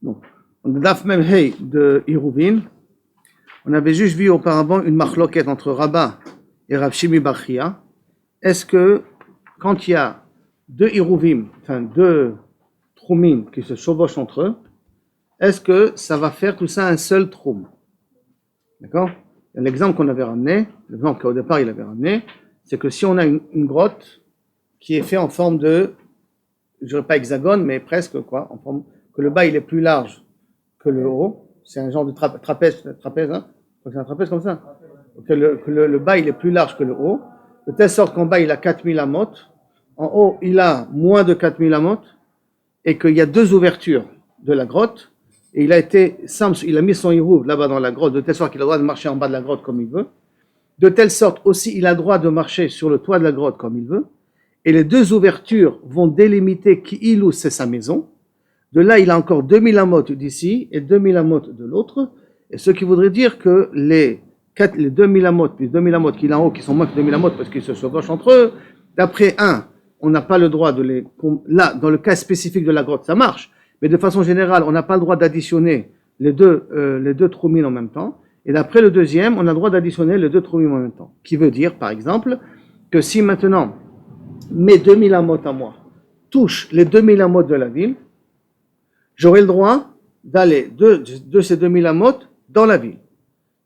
Donc, on a Daf Mem Hey de Iruvin. On avait juste vu auparavant une machloket entre Rabba et Rav Shimi bar Chia. Est-ce que quand il y a deux Iruvim, enfin deux Troumim qui se chevauchent entre eux, est-ce que ça va faire tout ça un seul Troum? D'accord? L'exemple qu'on avait ramené, l'exemple qu'au départ il avait ramené, c'est que si on a une grotte qui est faite en forme de, je dirais pas hexagone, mais presque quoi, en forme que le bas il est plus large que le haut, c'est un genre de trapèze, hein? C'est un trapèze comme ça. Que le bas il est plus large que le haut, de telle sorte qu'en bas il a 4000 amot, en haut il a moins de 4000 amot, et qu'il y a deux ouvertures de la grotte, et il a mis son hirouv là-bas dans la grotte, de telle sorte qu'il a le droit de marcher en bas de la grotte comme il veut, de telle sorte aussi il a le droit de marcher sur le toit de la grotte comme il veut, et les deux ouvertures vont délimiter qui il ou c'est sa maison. De là, il a encore 2000 amot d'ici et 2000 amot de l'autre, et ce qui voudrait dire que les 2000 amot plus 2000 amot qu'il a en haut, qui sont moins que 2000 amot parce qu'ils se chevauchent entre eux, d'après on n'a pas le droit de les... Là, dans le cas spécifique de la grotte, ça marche, mais de façon générale, on n'a pas le droit d'additionner les deux troumines en même temps, et d'après le deuxième, on a le droit d'additionner les deux troumines en même temps. Qui veut dire, par exemple, que si maintenant mes 2000 amot à moi touchent les 2000 amot de la ville, j'aurai le droit d'aller de ces 2000 amot dans la ville.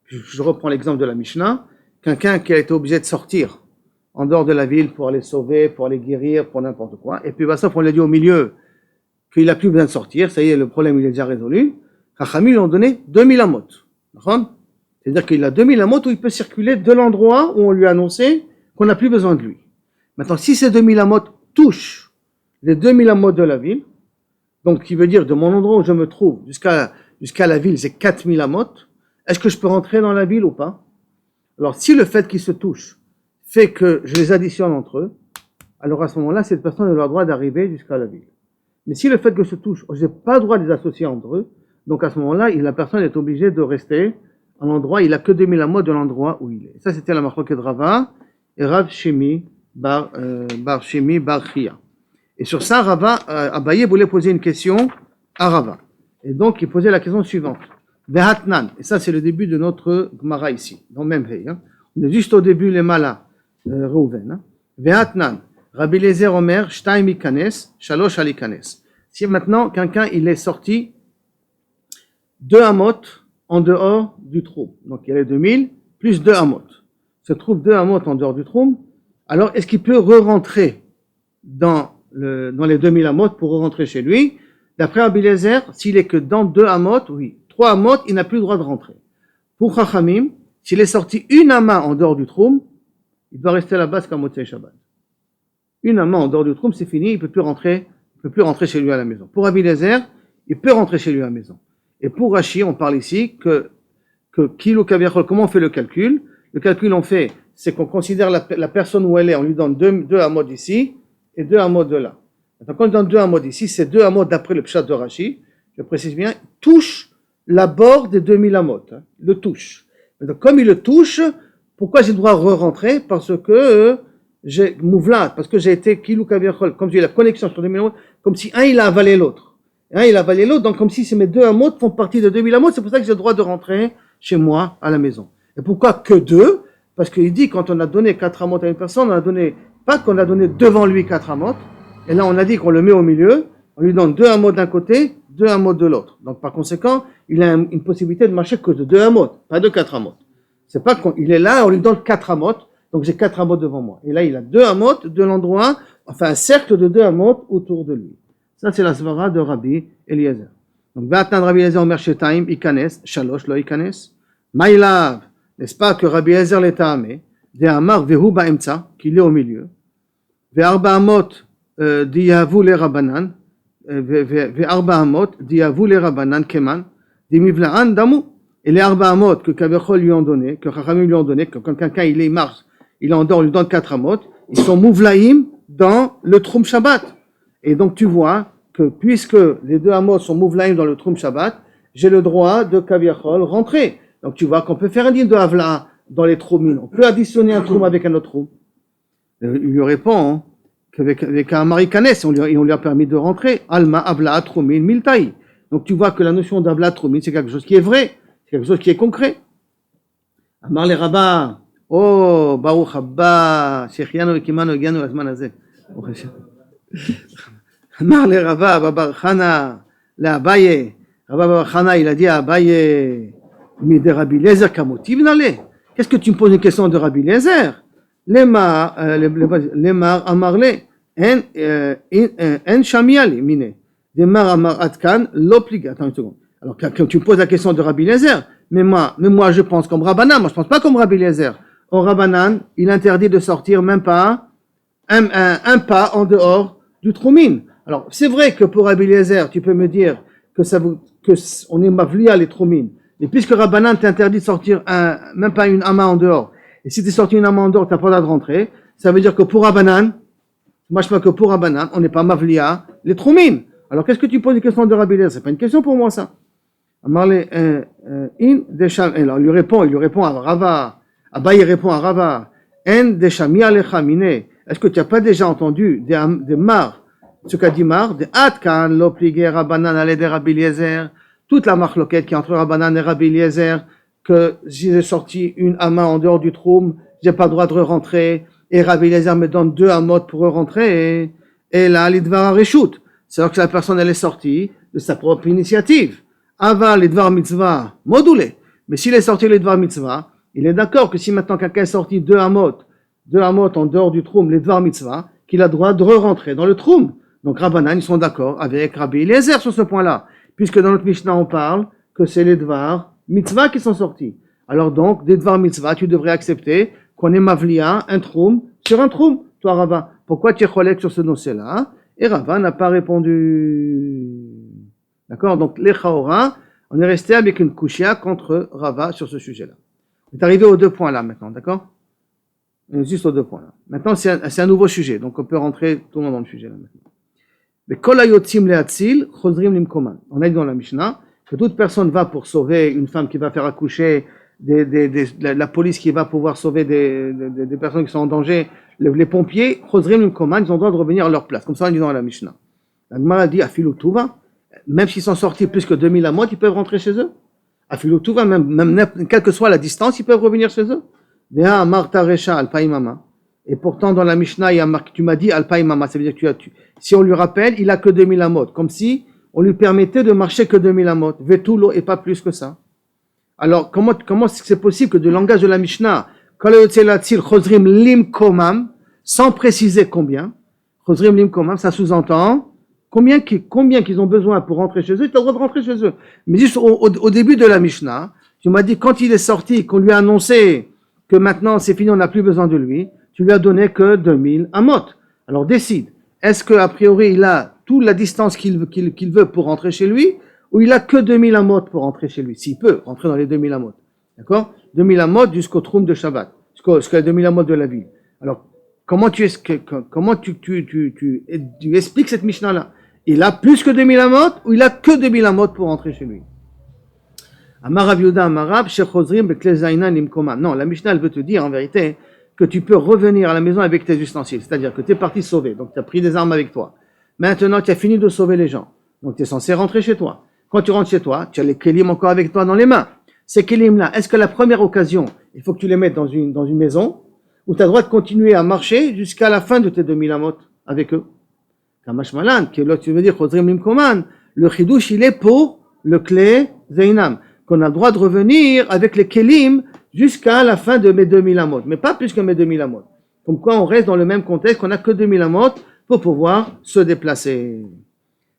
Je reprends l'exemple de la Mishnah. Quelqu'un qui a été obligé de sortir en dehors de la ville pour aller sauver, pour aller guérir, pour n'importe quoi. Et puis, sauf on lui a dit au milieu qu'il n'a plus besoin de sortir. Ça y est, le problème, il est déjà résolu. Chachamim lui ont donné 2000 amot. C'est-à-dire qu'il a 2000 amot où il peut circuler de l'endroit où on lui a annoncé qu'on n'a plus besoin de lui. Maintenant, si ces 2000 amot touchent les 2000 amot de la ville, donc qui veut dire de mon endroit où je me trouve jusqu'à la ville, c'est 4000 amot, est-ce que je peux rentrer dans la ville ou pas? Alors, si le fait qu'ils se touchent fait que je les additionne entre eux, alors à ce moment-là, cette personne a le droit d'arriver jusqu'à la ville. Mais si le fait que se touchent, je n'ai pas le droit de les associer entre eux, donc à ce moment-là, la personne est obligée de rester à l'endroit, il n'a que 2000 amot de l'endroit où il est. Ça, c'était la machloket de Rava et Rav Shimi bar Chia. Et sur ça, Abaye voulait poser une question à Rava. Et donc, il posait la question suivante. Vehatnan. Et ça, c'est le début de notre Gemara ici, dans même Hey. On est juste au début, les Mala, Reuven. Vehatnan. Rabbi Eliezer Omer, Shtaim ikanes, Shalosh alikanes. Si maintenant, quelqu'un, il est sorti 2 amot en dehors du trou. Donc, il y a 2000, plus 2 amot. Se trouve 2 amot en dehors du trou. Alors, est-ce qu'il peut re-rentrer dans les 2000 amot pour rentrer chez lui? D'après Rabbi Eliezer, s'il est que dans 2 amot, oui. 3 amot, il n'a plus le droit de rentrer. Pour Chachamim, s'il est sorti une ama en dehors du troum, il doit rester là-bas jusqu'à Motzei Shabbat. Une ama en dehors du troum, c'est fini, il peut plus rentrer chez lui à la maison. Pour Rabbi Eliezer, il peut rentrer chez lui à la maison. Et pour Rashi, on parle ici que Kilo Kaviachol, comment on fait le calcul? Le calcul, on fait, c'est qu'on considère la personne où elle est, on lui donne 2 amot d'ici et 2 amot de là. Maintenant, quand on donne 2 amot d'ici, c'est 2 amot d'après le pshat de Rashi, je précise bien, touche la bord des 2000 amot, le touche. Donc, comme il le touche, pourquoi j'ai le droit de re-rentrer? Parce que j'ai mouvlat, parce que j'ai été kilou kaviachol, comme j'ai la connexion sur 2000 amot, comme si il a avalé l'autre. Il a avalé l'autre, donc comme si mes 2 amot font partie de 2000 amot, c'est pour ça que j'ai le droit de rentrer chez moi à la maison. Et pourquoi que 2? Parce qu'il dit quand on a donné 4 amot à une personne, on a donné, pas qu'on a donné devant lui 4 amot, et là on a dit qu'on le met au milieu, on lui donne 2 amot d'un côté, 2 amot de l'autre. Donc par conséquent, il a une possibilité de marcher que de 2 amot, pas de 4 amot. C'est pas qu'il est là, on lui donne 4 amot, donc j'ai 4 amot devant moi. Et là, il a 2 amot de l'endroit, enfin un cercle de 2 amot autour de lui. Ça, c'est la svara de Rabbi Eliezer. Donc, Vatan Rabbi Eliezer Omer Shetaim, Ikanes, Shalosh, lo Ikanes. Maïlav, n'est-ce pas que Rabbi Eliezer l'est amé, de Amar Vehu Baemtsa, qu'il est au milieu, Ve Arba Amot, Diyavu le Rabanan, Ve Arba Amot, Diyavu le Rabanan, Keman, Dimivlaan Damu. Et les Arba Amot que Kaviachol lui ont donné, que Chachamim lui ont donné, que quand quelqu'un il marche, il endort, on lui donne 4 amot, ils sont mouvlaïm dans le Troum Shabbat. Et donc tu vois que puisque les 2 amot sont mouvlaïm dans le Troum Shabbat, j'ai le droit de Kaviachol rentrer. Donc tu vois qu'on peut faire un din de Havla dans les Troumines. On peut additionner un Troum avec un autre Troum. Il lui répond qu'avec un Marikanes, on lui a permis de rentrer. Alma Havla Troumin Miltaï. Donc tu vois que la notion d'Avla Troumine, c'est quelque chose qui est vrai, c'est quelque chose qui est concret. Amar le Rabbah, oh, Baruch Abba, Shechianu Ekimanu Egianu Lazman Hazeh. Amar le Rabbah, Babar Chana, le Abaye, Rabba Babar Chana, il a dit à Abaye, mais de Rabbi Eliezer Kamoti Vnale. Qu'est-ce que tu me poses une question de Rabbi Eliezer? Lemar Amarle, En Shamiali, Mine. Lemar Amar Atkan, l'obliga. Attends une seconde. Alors, quand tu me poses la question de Rabbi Eliezer, mais moi, je pense comme Rabbanan, moi, je pense pas comme Rabbi Eliezer. Au Rabbanan, il interdit de sortir même pas un pas en dehors du Troumine. Alors, c'est vrai que pour Rabbi Eliezer, tu peux me dire que on est mavlia les Troumines. Et puisque Rabbanan t'interdit de sortir même pas une ama en dehors, et si tu es sorti une ama en dehors, tu n'as pas le droit de rentrer, ça veut dire que pour Rabbanan, moi je pense que pour Rabbanan, on n'est pas mavlia les Troumines. Alors qu'est-ce que tu poses une question de Rabbi Eliezer? C'est pas une question pour moi ça. Alors il lui répond à Rava. Abaye répond à Rava. Est-ce que tu n'as pas déjà entendu des Mar, ce qu'a dit Mar, des Atkan, l'obligé Rabbanan allait de Rabbi Eliezer, toute la marloquette qui est entre Rabbanan et Rabbi Eliezer, que si j'ai sorti une ama en dehors du troum, j'ai pas le droit de rentrer, et Rabbi Eliezer me donne 2 amot pour rentrer, et là, l'idvar reshoot. C'est-à-dire que la personne, elle est sortie de sa propre initiative. Aval l'idvar mitzvah, modulé. Mais s'il est sorti l'idvar mitzvah, il est d'accord que si maintenant quelqu'un est sorti 2 amot en dehors du troum, l'idvar mitzvah, qu'il a le droit de rentrer dans le troum. Donc Rabbanan, ils sont d'accord avec Rabbi Eliezer sur ce point-là. Puisque dans notre Mishnah, on parle que c'est les dvar mitzvah qui sont sortis. Alors donc, des dvar mitzvah, tu devrais accepter qu'on est mavlia, un troum, sur un troum, toi Rava. Pourquoi tu es cholek sur ce dossier-là? Et Rava n'a pas répondu. D'accord? Donc, les Chaora, on est resté avec une kushia contre Rava sur ce sujet-là. On est arrivé aux 2 points là maintenant, d'accord? On est juste aux 2 points là. Maintenant, c'est un nouveau sujet, donc on peut rentrer tout le monde dans le sujet là maintenant. On a dit dans la Mishnah que toute personne va pour sauver une femme qui va faire accoucher, la police qui va pouvoir sauver des personnes qui sont en danger, les pompiers, ils ont le droit de revenir à leur place. Comme ça, on dit dans la Mishnah. La Gemara dit, Afilu Tuva, même s'ils sont sortis plus que 2000 amot, ils peuvent rentrer chez eux. Afilu Tuva, même quelle que soit la distance, ils peuvent revenir chez eux. Et pourtant, dans la Mishnah, tu m'as dit Alpaïmama, ça veut dire que si on lui rappelle, il a que 2000 amot, comme si on lui permettait de marcher que 2000 amot, vetulo et pas plus que ça. Alors, comment c'est possible que du langage de la Mishnah, sans préciser combien, ça sous-entend combien qu'ils ont besoin pour rentrer chez eux, tu as le droit de rentrer chez eux. Mais juste au début de la Mishnah, tu m'as dit quand il est sorti, qu'on lui a annoncé que maintenant c'est fini, on n'a plus besoin de lui, tu lui as donné que 2000 amot. Alors décide, est-ce qu'a priori il a toute la distance qu'il veut pour rentrer chez lui, ou il a que 2000 amot pour rentrer chez lui, s'il peut rentrer dans les 2000 amot. D'accord? 2000 amot jusqu'au troum de Shabbat, jusqu'à 2000 amot de la ville. Alors, comment tu expliques cette Mishnah-là? Il a plus que 2000 amot, ou il a que 2000 amot pour rentrer chez lui? Amar Yehuda Amarab, Shechozrim Bekle Zaina Nimkoma. Non, la Mishnah, elle veut te dire en vérité que tu peux revenir à la maison avec tes ustensiles. C'est-à-dire que tu es parti sauver, donc tu as pris des armes avec toi. Maintenant, tu as fini de sauver les gens. Donc tu es censé rentrer chez toi. Quand tu rentres chez toi, tu as les kelim encore avec toi dans les mains. Ces kelim-là, est-ce que la première occasion, il faut que tu les mettes dans une maison, ou tu as le droit de continuer à marcher jusqu'à la fin de tes 2000 amot avec eux? Kamash Malan, que là tu veux dire Chozrim Limkoman, le chidouche il est pour le clé Zainam, qu'on a le droit de revenir avec les kelim jusqu'à la fin de mes 2000 amot, mais pas plus que mes 2000 amot. Comme quoi on reste dans le même contexte, qu'on n'a que 2000 amot pour pouvoir se déplacer.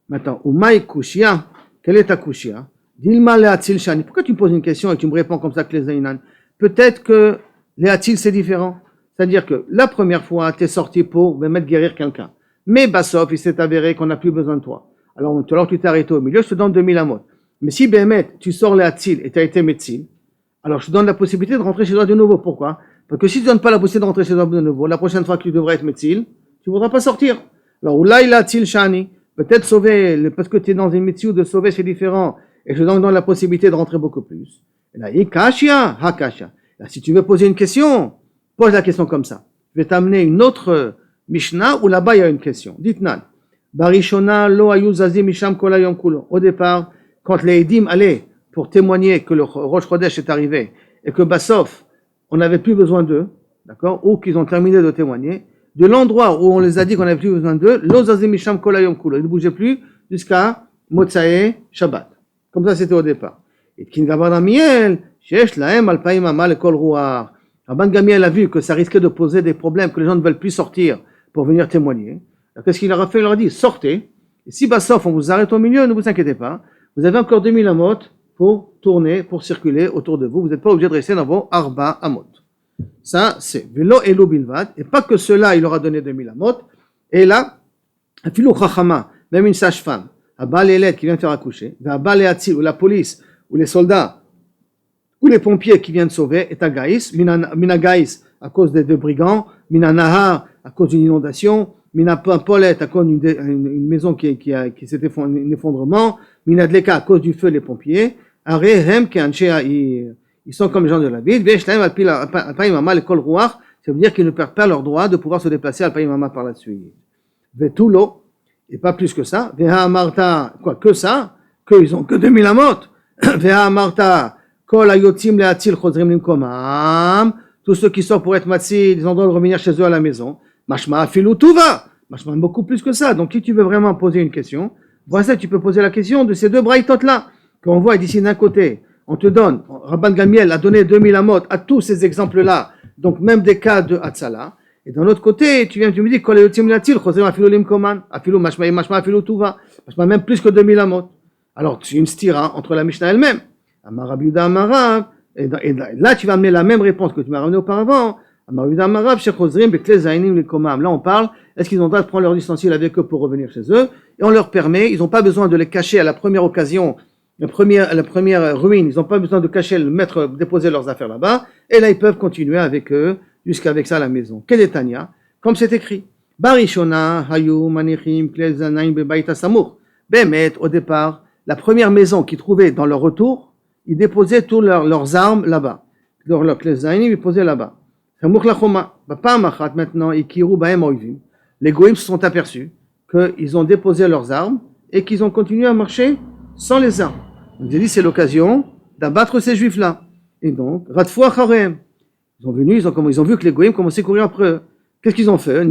Maintenant, Umaï Kushia, quelle est ta Kushia? Dilma Leatil Shani. Pourquoi tu me poses une question et tu me réponds comme ça que les Zainan? Peut-être que Leatil c'est différent. C'est-à-dire que la première fois, tu es sorti pour mettre guérir quelqu'un. Mais Bassof, il s'est avéré qu'on n'a plus besoin de toi. Alors tu t'es arrêté au milieu, je te donne 2000 amot. Mais si Bémet, tu sors Leatil et tu as été médecine, alors je te donne la possibilité de rentrer chez toi de nouveau. Pourquoi? Parce que si tu ne donnes pas la possibilité de rentrer chez toi de nouveau, la prochaine fois que tu devrais être médecine, tu ne voudras pas sortir. Alors, là, il a Til Shani. Peut-être sauver, parce que tu es dans une médecine de sauver, c'est différent. Et je te donne la possibilité de rentrer beaucoup plus. Et là, Ikashia, Hakashia. Là, si tu veux poser une question, pose la question comme ça. Je vais t'amener une autre Mishnah où là-bas il y a une question. Dites-nan. Barishona lo ayu zazi misham kol hayom kulo. Au départ, quand les Edim allaient pour témoigner que le Rosh Chodesh est arrivé et que Bassof, on n'avait plus besoin d'eux, d'accord, ou qu'ils ont terminé de témoigner, de l'endroit où on les a dit qu'on n'avait plus besoin d'eux, l'Ozazim Misham Kolayom Kulo, ils ne bougeaient plus jusqu'à Motsae Shabbat. Comme ça, c'était au départ. Et Kin Gabar Damiel, Shesh Laem Alpaim Amal Kol Ruar. Rabban Gamiel a vu que ça risquait de poser des problèmes, que les gens ne veulent plus sortir pour venir témoigner. Alors, qu'est-ce qu'il leur a fait? Il leur a dit, sortez. Et si Bassof, on vous arrête au milieu, ne vous inquiétez pas. Vous avez encore 2000 amot pour tourner, pour circuler autour de vous. Vous n'êtes pas obligé de rester dans vos Arba amot. Ça, c'est Velo Elo Bilvad. Et pas que cela, il leur a donné 2000 amot. Et là, Afilou Chachama, même une sage-femme, Abba Lélet qui vient faire accoucher, Abba Léatzil, ou la police, ou les soldats, ou les pompiers qui viennent sauver, est à Gaïs, Mina Gaïs à cause des deux brigands, Mina Nahar à cause d'une inondation, Mina Polet à cause d'une maison qui s'est effondrée, un effondrement, Mina Dleka à cause du feu, les pompiers, Arehem qui ils sont comme les gens de la ville, Veshlaim Alpaïmama, le Kol Ruach, ça veut dire qu'ils ne perdent pas leur droit de pouvoir se déplacer à Alpaïmama par la suite. Vetulo, et pas plus que ça, Veha Amarta, quoi que ça, qu'ils ont que 2000 amot, Veha Amarta, Kol Ayotim Leatil Chodrim Limkomam, tous ceux qui sortent pour être matzil, ils ont droit de revenir chez eux à la maison, Mashma Afilu Tuva, Mashma beaucoup plus que ça, donc si tu veux vraiment poser une question, voilà, tu peux poser la question de ces deux braïtot là, qu'on voit d'ici d'un côté, on te donne, Rabban Gamiel a donné 2000 amot à tous ces exemples là, donc même des cas de Hatzala. Et d'un autre côté, tu me dis, Kol Ayotim Leatil Chodrim Afilu Limkoman, Afilu Mashma Afilu Tuva, Mashma même plus que 2000 amot. Alors c'est une stira entre la Mishnah elle-même. Amar Yuda Amarav, et là tu vas amener la même réponse que tu m'as ramené auparavant. Amar Yuda Amarav, Shechozrim Bekle Zainim Likomam. Là on parle, est-ce qu'ils ont le droit de prendre leurs ustensiles avec eux pour revenir chez eux? Et on leur permet, ils n'ont pas besoin de les cacher à la première occasion, la première ruine, ils n'ont pas besoin de cacher, le mettre, déposer leurs affaires là-bas, et là ils peuvent continuer avec eux jusqu'avec ça à la maison. Kedetania, comme c'est écrit. Barishona, Hayu, Manichim, Kle Zanaim Bebaïta Samour. Bemet, au départ, la première maison qu'ils trouvaient dans leur retour, ils déposaient toutes leurs armes là-bas. Leur Klezainim, ils posaient là-bas. Maintenant, les goïms se sont aperçus qu'ils ont déposé leurs armes et qu'ils ont continué à marcher sans les armes. On a dit c'est l'occasion d'abattre ces juifs-là. Et donc, Radfou Acharem, ils ont vu que les goïms commençaient à courir après eux. Qu'est-ce qu'ils ont fait?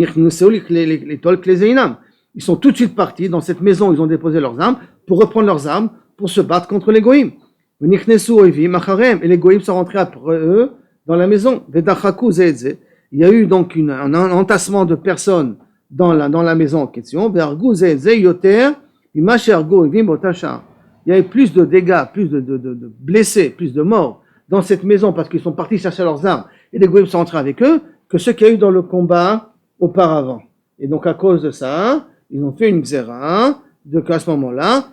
Ils sont tout de suite partis dans cette maison où ils ont déposé leurs armes pour reprendre leurs armes pour se battre contre les goïms. Et les goïms sont rentrés après eux dans la maison. Il y a eu donc un entassement de personnes dans la maison en question. Il y a eu plus de dégâts, plus de blessés, plus de morts dans cette maison parce qu'ils sont partis chercher leurs armes et les goïms sont rentrés avec eux que ceux qu'il y a eu dans le combat auparavant. Et donc à cause de ça, ils ont fait une xéra qu'à ce moment-là,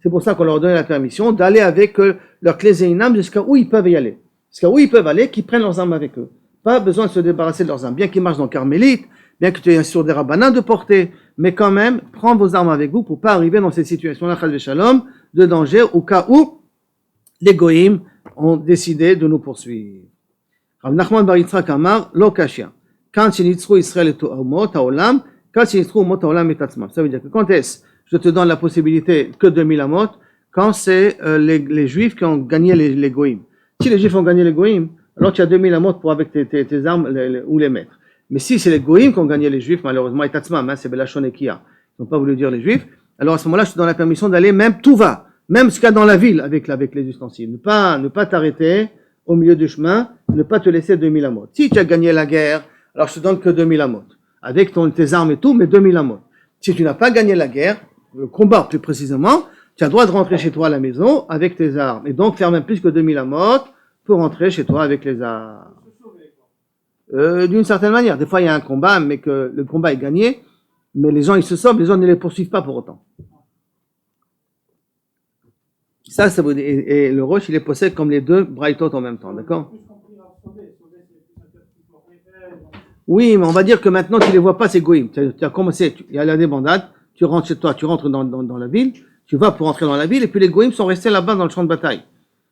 c'est pour ça qu'on leur donne la permission d'aller avec leur Klezeinam jusqu'à où ils peuvent y aller. Jusqu'à où ils peuvent aller, qu'ils prennent leurs armes avec eux. Pas besoin de se débarrasser de leurs armes. Bien qu'ils marchent dans le Carmélite, bien que tu aies sur des rabbinats de portée, mais quand même, prends vos armes avec vous pour pas arriver dans cette situation-là, Shalom, de danger, au cas où les goïms ont décidé de nous poursuivre. Rav Nachman bar Yitzchak Amar, lo kashia. Quand shenitzru Israël et umot haolam, quand shenitzru umot haolam et atzmam. Ça veut dire que quand est-ce je te donne la possibilité que 2000 amot, quand c'est les juifs qui ont gagné les goïms. Si les juifs ont gagné les goïms, alors tu as 2000 amot pour avec tes armes où les mettre. Mais si c'est les goïms qui ont gagné les juifs, malheureusement, et tatzmam, c'est Belachon et Kia, ils n'ont pas voulu dire les juifs, alors à ce moment-là, je te donne la permission d'aller même tout va, même jusqu'à dans la ville avec les ustensiles. Ne pas t'arrêter au milieu du chemin, ne pas te laisser 2000 amot. Si tu as gagné la guerre, alors je te donne que 2000 amot. Avec tes armes et tout, mais 2000 amot. Si tu n'as pas gagné la guerre, le combat plus précisément, tu as le droit de rentrer chez toi à la maison avec tes armes. Et donc faire même plus que 2000 amot pour rentrer chez toi avec les armes. D'une certaine manière. Des fois il y a un combat, mais que le combat est gagné, mais les gens ils se sauvent, les gens ne les poursuivent pas pour autant. Ça veut dire, et le roche il est possède comme les deux braïtot en même temps, d'accord? Oui, mais on va dire que maintenant tu les vois pas ces goïms. Tu as commencé, il y a la débandade, tu rentres chez toi, tu rentres dans la ville, tu vas pour rentrer dans la ville, et puis les goïms sont restés là-bas dans le champ de bataille.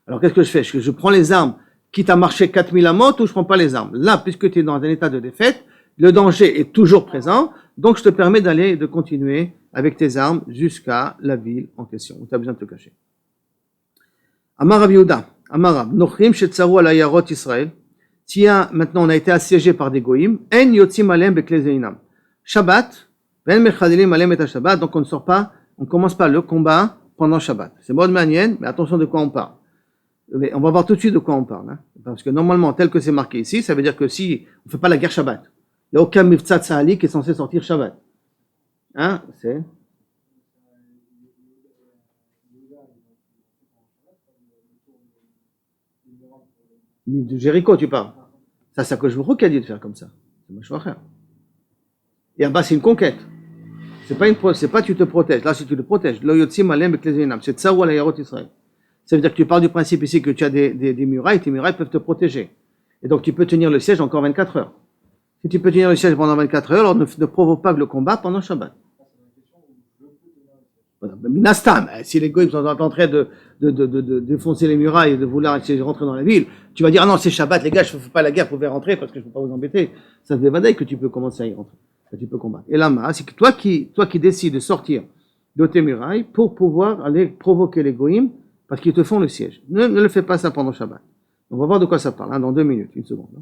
Alors qu'est-ce que je fais? Je prends les armes, quitte à marcher 4000 amot, ou je prends pas les armes. Là, puisque tu es dans un état de défaite, le danger est toujours présent, Donc je te permets de continuer avec tes armes jusqu'à la ville en question, où tu as besoin de te cacher. Amar Rabbi Yehuda, Amar Rab, Nochrim shetzaru al ayarot Israël. Si maintenant on a été assiégé par des goïms, en yotzim alem bekle zeinam. Shabbat, ben mechadilim alem et Shabbat, donc on ne sort pas, on commence pas le combat pendant Shabbat. C'est bonne manière, mais attention de quoi on parle. On va voir tout de suite de quoi on parle, hein. Parce que normalement, tel que c'est marqué ici, ça veut dire que si on ne fait pas la guerre Shabbat, il n'y a aucun miftzat sahali qui est censé sortir Shabbat. Hein, c'est... De Jéricho, tu parles. Ça, c'est que je vous qui a dit de faire comme ça. C'est moi, je vais faire. Et en bas, c'est une conquête. C'est pas tu te protèges. Là, si tu te protèges, c'est tsaou al ayarot Israël. Ça veut dire que tu parles du principe ici que tu as des murailles, tes murailles peuvent te protéger. Et donc, tu peux tenir le siège encore 24 heures. Si tu peux tenir le siège pendant 24 heures, alors ne provoque pas le combat pendant Shabbat. Minastam, si les goïms sont en train de défoncer les murailles et de vouloir rentrer dans la ville, tu vas dire, ah non, c'est Shabbat, les gars, je ne fais pas la guerre, vous pouvez rentrer parce que je ne peux pas vous embêter. Ça te dévadaille que tu peux commencer à y rentrer. Que tu peux combattre. Et là, c'est que toi qui décides de sortir de tes murailles pour pouvoir aller provoquer les goïms parce qu'ils te font le siège. Ne le fais pas ça pendant Shabbat. On va voir de quoi ça parle, hein, dans 2 minutes, une seconde. Hein.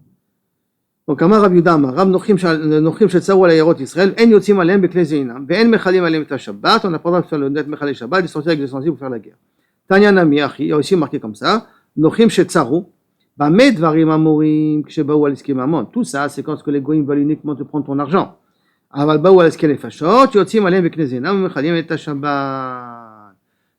Donc, Amar Rabbi Yehuda Amar, Rab Nochrim shetzaru al ayarot Israël, en yotzim alem bekle zeinam, ve'en mechalim alem et Shabbat, on n'a pas le droit de faire le net mechalé Shabbat, de sortir avec des sensibles pour faire la guerre. Tanya Nami Achi, il y a aussi marqué comme ça, Nochrim shetzaru, bameh dvarim amorim, kshebaou al iskim amon. Tout ça, c'est quand les goïms veulent uniquement te prendre ton argent. Aval baou al iskim nefashot, yotzim alem bekle zeinam, mechalim et Shabbat.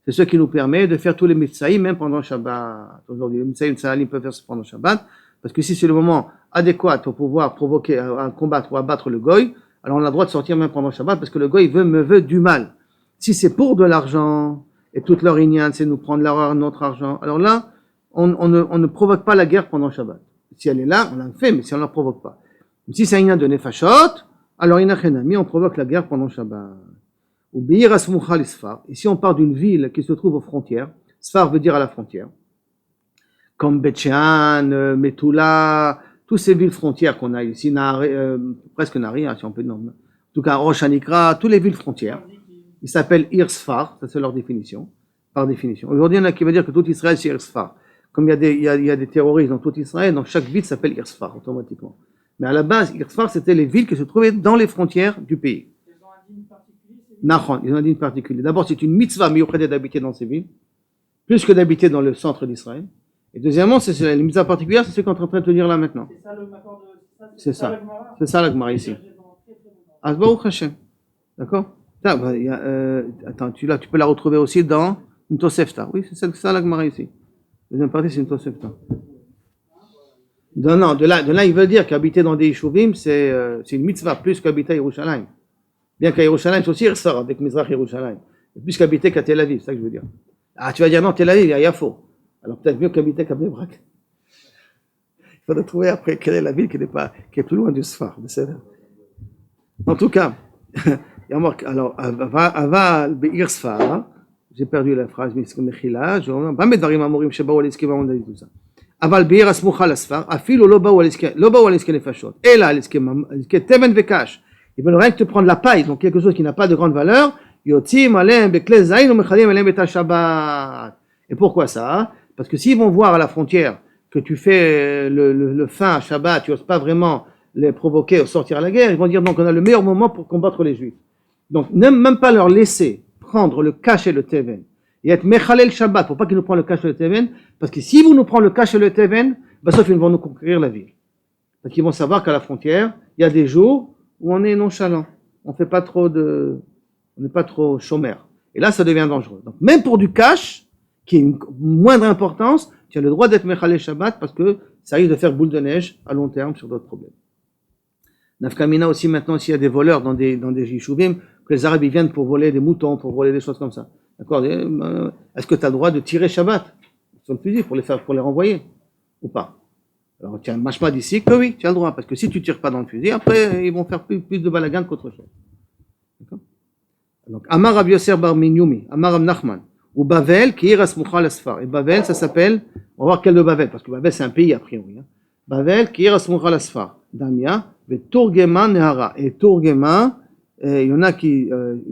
C'est ce qui nous permet de faire tous les mitzvahs, même pendant Shabbat. Aujourd'hui, les mitzvahs peuvent faire pendant Shabbat, parce que si c'est le moment adéquat pour pouvoir provoquer un combat ou abattre le goy, alors on a le droit de sortir même pendant Shabbat, parce que le goy me veut du mal. Si c'est pour de l'argent, et toute leur ignan, c'est nous prendre notre argent, alors là, on ne provoque pas la guerre pendant Shabbat. Si elle est là, on l'a fait, mais si on ne la provoque pas. Si c'est un ignan de nefashot, alors on provoque la guerre pendant Shabbat. Ou Beir Asmucha l'Isfar. Ici, on parle d'une ville qui se trouve aux frontières. Sfar veut dire à la frontière. Comme Bet-Shean, Metula, toutes ces villes frontières qu'on a ici, presque Nari, si on peut nommer. En tout cas, Rosh Hanikra, toutes les villes frontières. Ils s'appellent Ir Sfar, ça c'est leur définition, par définition. Aujourd'hui, il y en a qui veut dire que tout Israël c'est Ir Sfar. Comme il y a des terroristes dans tout Israël, donc chaque ville s'appelle Ir Sfar automatiquement. Mais à la base, Ir Sfar, c'était les villes qui se trouvaient dans les frontières du pays. Nachon, ils ont un digne particulier. D'abord, c'est une mitzvah miyuchedet d'habiter dans ces villes, plus que d'habiter dans le centre d'Israël. Et deuxièmement, c'est la mitzvah particulière, c'est ce qu'on est en train de te dire là maintenant. C'est ça le accord de... C'est ça. C'est ça la Gemara ici. Asbaou Hashem. D'accord? Attends, tu peux la retrouver aussi dans une Tosefta. Oui, c'est ça la Gemara ici. La deuxième partie, c'est une Tosefta. Non, de là, il veut dire qu'habiter dans des Yishuvim, c'est une mitzvah plus qu'habiter à Yerushalayim. Bien qu'à Yerushalayim, c'est aussi Irsar avec Mizrach Yerushalayim. Plus qu'habiter qu'à Tel Aviv, c'est ça que je veux dire. Ah, tu vas dire non, Tel Aviv, il y a Yafo. Alors peut-être mieux qu'habiter qu'à Bnei Brak. Il faudrait trouver après quelle est la ville qui est plus loin du Sfar. En tout cas, il y a marqué, alors, Ava Be'ir Sfar, j'ai perdu la phrase, mais c'est Mechila, pas mettre Varim Amorim Shebaou Aleski, on a dit tout ça. Aval Be'ir Asmucha Lasfar, Afilo Lobaou Aleski Nefashot. Et là, Aleski Temen Vekash. Ils veulent rien que te prendre la paille, donc quelque chose qui n'a pas de grande valeur. Yotzim alem bekle zayin ou mechalim alem et Shabbat. Et pourquoi ça? Parce que s'ils vont voir à la frontière que tu fais le fin à Shabbat, tu n'oses pas vraiment les provoquer ou sortir à la guerre, ils vont dire donc on a le meilleur moment pour combattre les Juifs. Donc même pas leur laisser prendre le cash et le teven et être mechalel Shabbat pour pas qu'ils nous prennent le cash et le teven, parce que s'ils vont nous prendre le cash et le teven, sauf ils vont nous conquérir la ville. Parce qu'ils vont savoir qu'à la frontière, il y a des jours où on est nonchalant, on n'est pas trop chômeur. Et là, ça devient dangereux. Donc, même pour du cash, qui est une moindre importance, tu as le droit d'être Mechalel Shabbat parce que ça risque de faire boule de neige à long terme sur d'autres problèmes. Nafkamina aussi maintenant, s'il y a des voleurs dans des Yishuvim, que les Arabes viennent pour voler des moutons, pour voler des choses comme ça. D'accord? Est-ce que tu as le droit de tirer Shabbat sur le fusil pour les renvoyer ou pas? Alors, tu as un mashma d'ici que oui, tu as le droit, parce que si tu tires pas dans le fusil, après, ils vont faire plus de balagan qu'autre chose. D'accord? Donc, Amar Rabbi Yosser bar Minyumi, Amar Rab Nachman, ou Bavel, qui est Rasmucha l'Asfar. Et Bavel, ça s'appelle, on va voir quel de Bavel, parce que Bavel, c'est un pays, a priori. Hein. Bavel, qui est Rasmucha l'Asfar. Damia, et Tourgema Nehara. Et Tourgema, Et il y en a quelle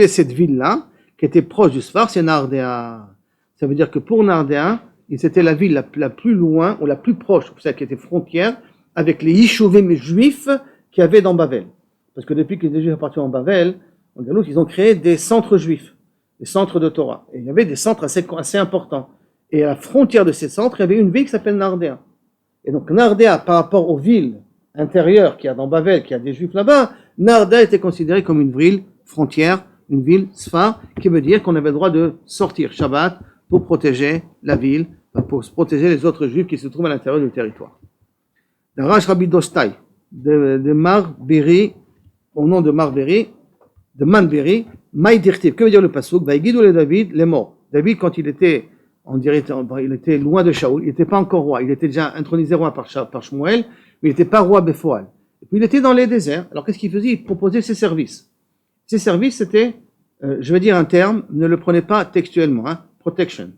est cette ville-là, qui était proche du Sfar, c'est Nardéa. Ça veut dire que pour Nardéa, c'était la ville la plus loin, ou la plus proche, celle qui était frontière, avec les Yishuvim juifs qu'il y avait dans Bavel. Parce que depuis que les Juifs sont partis en Bavel, en Galoute, ils ont créé des centres juifs, des centres de Torah. Et il y avait des centres assez importants. Et à la frontière de ces centres, il y avait une ville qui s'appelle Nardéa. Et donc Nardéa, par rapport aux villes intérieures qu'il y a dans Bavel, qu'il y a des Juifs là-bas, Nardéa était considérée comme une ville frontière, une ville sphare, qui veut dire qu'on avait le droit de sortir Shabbat pour protéger la ville, pour protéger les autres Juifs qui se trouvent à l'intérieur du territoire. Darash Rabbi Dostai, de Marberi, au nom de Marberi, de Manberi, Maïdirtiv. Que veut dire le pasuk? Vaïgidou le David, les morts. David, quand il était, on dirait, il était loin de Shaoul, il n'était pas encore roi, il était déjà intronisé roi par Shmuel, mais il n'était pas roi Befoal. Et puis il était dans les déserts. Alors qu'est-ce qu'il faisait? Il proposait ses services. Ses services, c'était, je vais dire un terme, ne le prenez pas textuellement, protection.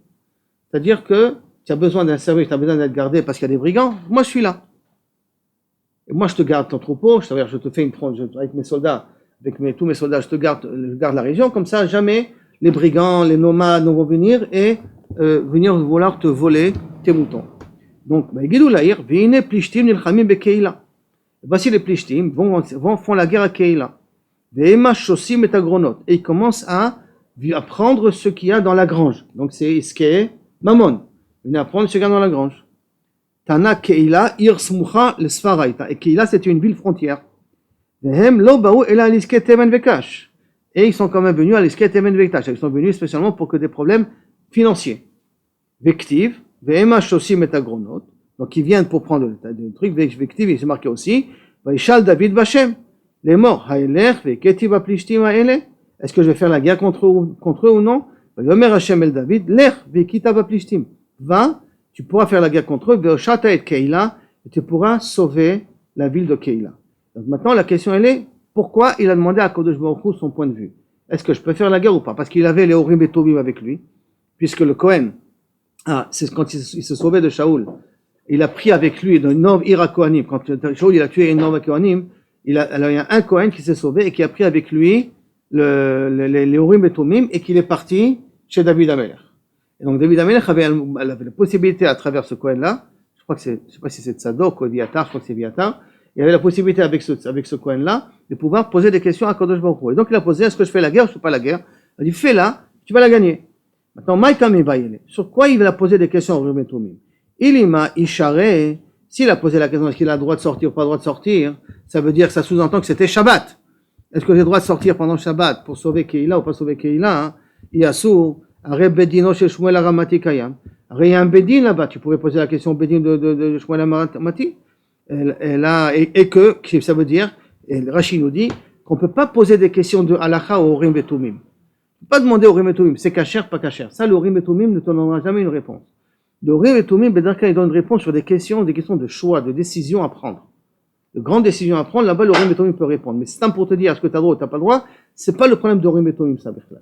C'est-à-dire que tu as besoin d'un service, tu as besoin d'être gardé parce qu'il y a des brigands, moi je suis là. Et moi je te garde ton troupeau, je te fais une tronche avec mes soldats, tous mes soldats, je garde la région, comme ça jamais les brigands, les nomades ne vont venir et venir vouloir te voler tes moutons. Donc, voici les Plishtim font la guerre à Keïla. Et ils commencent à prendre ce qu'il y a dans la grange. Donc c'est Iske, Mammon. Ils viennent à prendre ce qu'il y a dans la grange. Tana Keïla, Ir Smucha, le Sfaraïta. Et Keïla, c'était une ville frontière. Et ils sont quand même venus à l'Iske Temen Vekash. Ils sont venus spécialement pour que des problèmes financiers. Vektiv, Vehema Shosim et Agronot. Donc ils viennent pour prendre des trucs. Vektiv, il s'est marqué aussi. Vaishal David Bashem. Les morts. Haïler, Veketi Baplishtim Haïle. Est-ce que je vais faire la guerre contre eux ou non? Yomer Hashem el David, Ler, Vekita Baplishtim. Va, tu pourras faire la guerre contre eux, Veoshata et Keïla, et tu pourras sauver la ville de Keïla. Donc maintenant, la question elle est, pourquoi il a demandé à Kodesh Baruch Hu son point de vue? Est-ce que je peux faire la guerre ou pas? Parce qu'il avait les Orim et Tovim avec lui, puisque le Kohen, c'est quand il se sauvait de Shaoul, il a pris avec lui de Nov Ira Kohanim. Quand Shaoul il a tué Nov Kohanim, il y a un Kohen qui s'est sauvé et qui a pris avec lui les Urim et Tumim et qu'il est parti chez David Amelech. Et donc David Amelech avait la possibilité à travers ce Kohen-là, je sais pas si c'est Tzadok ou Abiatar, je crois que c'est Abiatar, il avait la possibilité avec ce Kohen-là de pouvoir poser des questions à Kadosh Baruch Hu. Et donc il a posé, est-ce que je fais la guerre ou je fais pas la guerre? Il a dit, fais-la, tu vas la gagner. Maintenant, Maïka Mebayele, sur quoi il va poser des questions à Urim et Tumim? Ilima Ishare, s'il a posé la question, est-ce qu'il a le droit de sortir ou pas le droit de sortir, ça veut dire, ça sous-entend que c'était Shabbat. Est-ce que j'ai le droit de sortir pendant Shabbat pour sauver Keïla ou pas sauver Keïla? Yassou, Aré Bedino chez Shmuel Aramati Kayam. Aré, il y a un Bedin là-bas. Tu pourrais poser la question au Bedin de Shmuel Aramati. Et que ça veut dire, et Rashi nous dit, qu'on ne peut pas poser des questions de Halacha au Urim et Tumim. On ne peut pas demander au Urim et Tumim, c'est kasher, pas kasher. Ça, le Urim et Tumim ne te donnera jamais une réponse. Le Urim et Tumim, Bedarka, il donne une réponse sur des questions de choix, de décision à prendre. De grandes décisions à prendre, là-bas, le Urim et Tumim peut répondre. Mais c'est un pour te dire, est-ce que tu as le droit ou tu n'as pas le droit, c'est pas le problème de Urim et Tumim, ça, Berklan.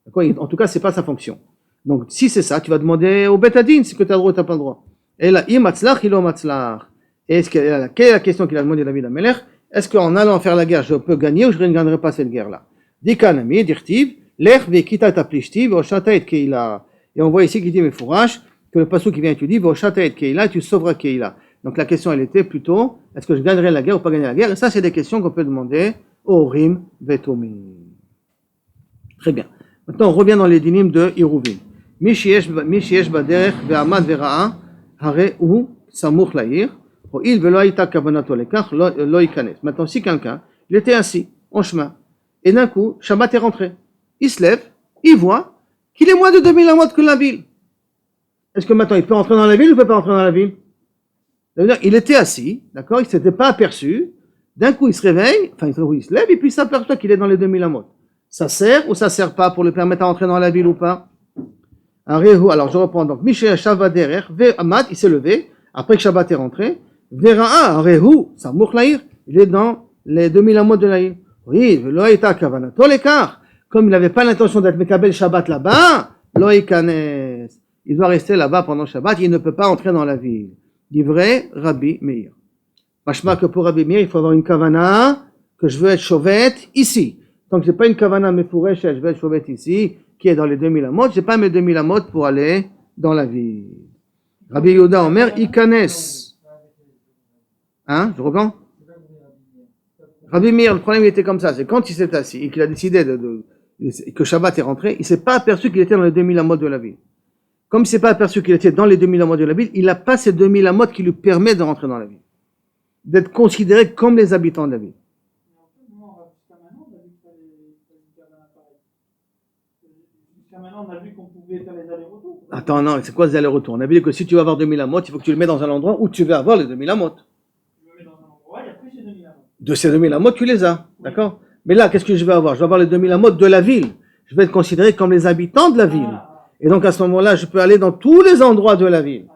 D'accord? En tout cas, c'est pas sa fonction. Donc, si c'est ça, tu vas demander au Betadine si tu as le droit ou tu n'as pas le droit. Et là, imatzlach, ilo matzlach. Et quelle est la question qu'il a demandé à David Amelech? Est-ce qu'en allant faire la guerre, je peux gagner ou je ne gagnerai pas cette guerre-là? Dikanami, dirtiv, lech vekita taplishti, voshata et keila. Et on voit ici qu'il dit, mais fourrache, que le passage qui vient, tu dis, voshata et keila, tu sauveras keila. Donc la question, elle était plutôt, est-ce que je gagnerai la guerre ou pas gagner la guerre? Et ça, c'est des questions qu'on peut demander au Urim Vetomim. Très bien. Maintenant, on revient dans les dynimes de Iruvin. Mishiesh baderech ve'amad ve'ra'a hare u samuch la'ir ho'il ve'lo hayta kavanato lekach lo yikanes. Maintenant, si quelqu'un, il était assis en chemin et d'un coup, Shabbat est rentré, il se lève, il voit qu'il est moins de 2000 amot que la ville. Est-ce que maintenant il peut entrer dans la ville ou il ne peut pas entrer dans la ville? C'est-à-dire, il était assis, d'accord, il ne s'était pas aperçu, d'un coup il se réveille, il se lève et puis il s'aperçoit qu'il est dans les 2000 amot. Ça sert ou ça sert pas pour le permettre d'entrer dans la ville ou pas? Alors je reprends donc, Mishéa Shavaderer, Ve'amad, il s'est levé, après que Shabbat est rentré, Vera'a, Arehu, Samour Laïr, il est dans les 2000 amot de l'Aïr. Oui, Loïta Kavanato l'écart, comme il n'avait pas l'intention d'être Mekabel Shabbat là-bas, Loïkanes, il doit rester là-bas pendant Shabbat, il ne peut pas entrer dans la ville. Dit vrai, Rabbi Meir. Machma que pour Rabbi Meir, il faut avoir une kavana que je veux être chovet ici. Tant que j'ai pas une kavana mefureshet, je veux être chovet ici, qui est dans les 2000 amot, j'ai pas mes 2000 amot pour aller dans la ville. Rabbi Yehuda Omer, ikanes. Hein, je reprends? Rabbi Meir, le problème il était comme ça, c'est quand il s'est assis et qu'il a décidé que Shabbat est rentré, il s'est pas aperçu qu'il était dans les 2000 amot de la ville. Comme il s'est pas aperçu qu'il était dans les 2000 amot de la ville, il n'a pas ces 2000 amot qui lui permettent de rentrer dans la ville. D'être considéré comme les habitants de la ville. Maintenant, on a vu qu'on pouvait faire les allers-retours. Attends, non, c'est quoi les allers-retours? On a vu que si tu veux avoir 2000 amot, il faut que tu le mets dans un endroit où tu veux avoir les 2000 amot. Je le mets dans un endroit, il n'y a plus ces 2000 amot. De ces 2000 amot, tu les as, oui. D'accord? Mais là, qu'est-ce que je vais avoir? Je vais avoir les 2000 amot de la ville. Je vais être considéré comme les habitants de la ville. Et donc, à ce moment-là, je peux aller dans tous les endroits de la ville.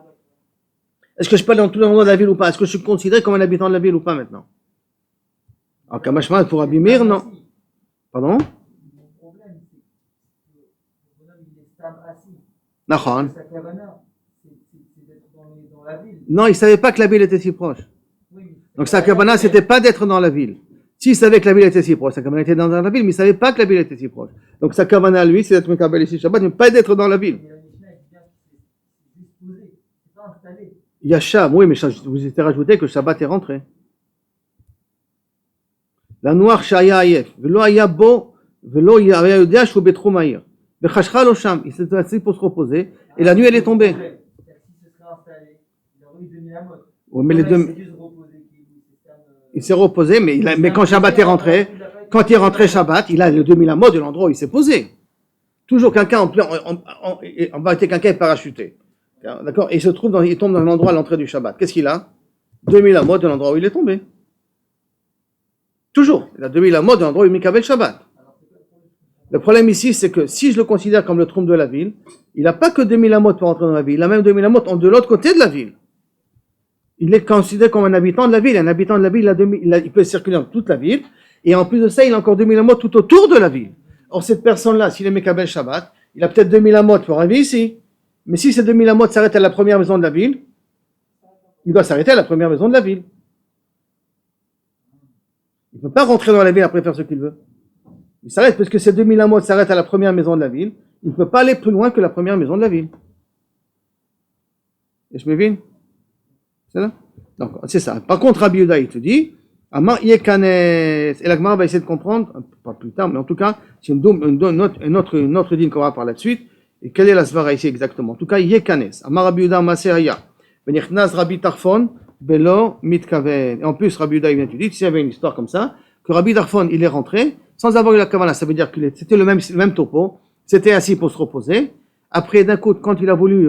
Est-ce que je peux aller dans tous les endroits de la ville ou pas? Est-ce que je suis considéré comme un habitant de la ville ou pas maintenant? Alors, Kamashma, pour Rabbi Meir, non. Pardon? Nachon. Non, il ne savait pas que la ville était si proche. Donc sa kavana, c'était pas d'être dans la ville. S'il savait que la ville était si proche, sa kavana était dans la ville, mais il ne savait pas que la ville était si proche. Donc sa kavana, lui, c'est d'être Mekabel ici Shabbat, mais pas d'être dans la ville. Yacham, oui, mais vous étiez rajouté que Shabbat est rentré. La noire Shaya Ayef, Velo Ayabo, Velo Yayodea Shou Betrum Aïr. Il s'est assis pour se reposer et la nuit elle est tombée. Oui, mais il s'est reposé, mais quand Shabbat est rentré, quand il est rentré Shabbat, il a le 2000 amot de l'endroit où il s'est posé. Toujours quelqu'un en vérité quelqu'un est parachuté, d'accord, et il se trouve il tombe dans un endroit à l'entrée du Shabbat. Qu'est-ce qu'il a? 2000 amot de l'endroit où il est tombé. Toujours, il a 2000 amot de l'endroit où il mikabel Shabbat. Le problème ici, c'est que si je le considère comme le trompe de la ville, il n'a pas que 2000 amot pour entrer dans la ville, il a même 2000 amot de l'autre côté de la ville. Il est considéré comme un habitant de la ville. Un habitant de la ville, il peut circuler dans toute la ville, et en plus de ça, il a encore 2000 amot tout autour de la ville. Or, cette personne-là, s'il est Mekabel Shabbat, il a peut-être 2000 amot pour arriver ici. Mais si ces 2000 amot s'arrêtent à la première maison de la ville, il doit s'arrêter à la première maison de la ville. Il ne peut pas rentrer dans la ville après faire ce qu'il veut. Il s'arrête parce que ces 2000 amot s'arrêtent à la première maison de la ville. Il ne peut pas aller plus loin que la première maison de la ville. Et je me vine? C'est là? Donc, c'est ça. Par contre, Rabbi Yehuda, il te dit, Amar Yekanes, et la Gemara va essayer de comprendre, pas plus tard, mais en tout cas, c'est une autre dîne qu'on va par la suite. Et quelle est la svara ici exactement? En tout cas, Yekanes. Amar Rabbi Yehuda Maseraya. Benichnas Rabbi Tarfon, Belo Mitkaven. Et en plus, Rabbi Yehuda, il vient te dire, s'il y avait une histoire comme ça, que Rabbi Tarfon, il est rentré, sans avoir eu la kavana, ça veut dire que c'était le même topo, c'était assis pour se reposer. Après, d'un coup, quand il a voulu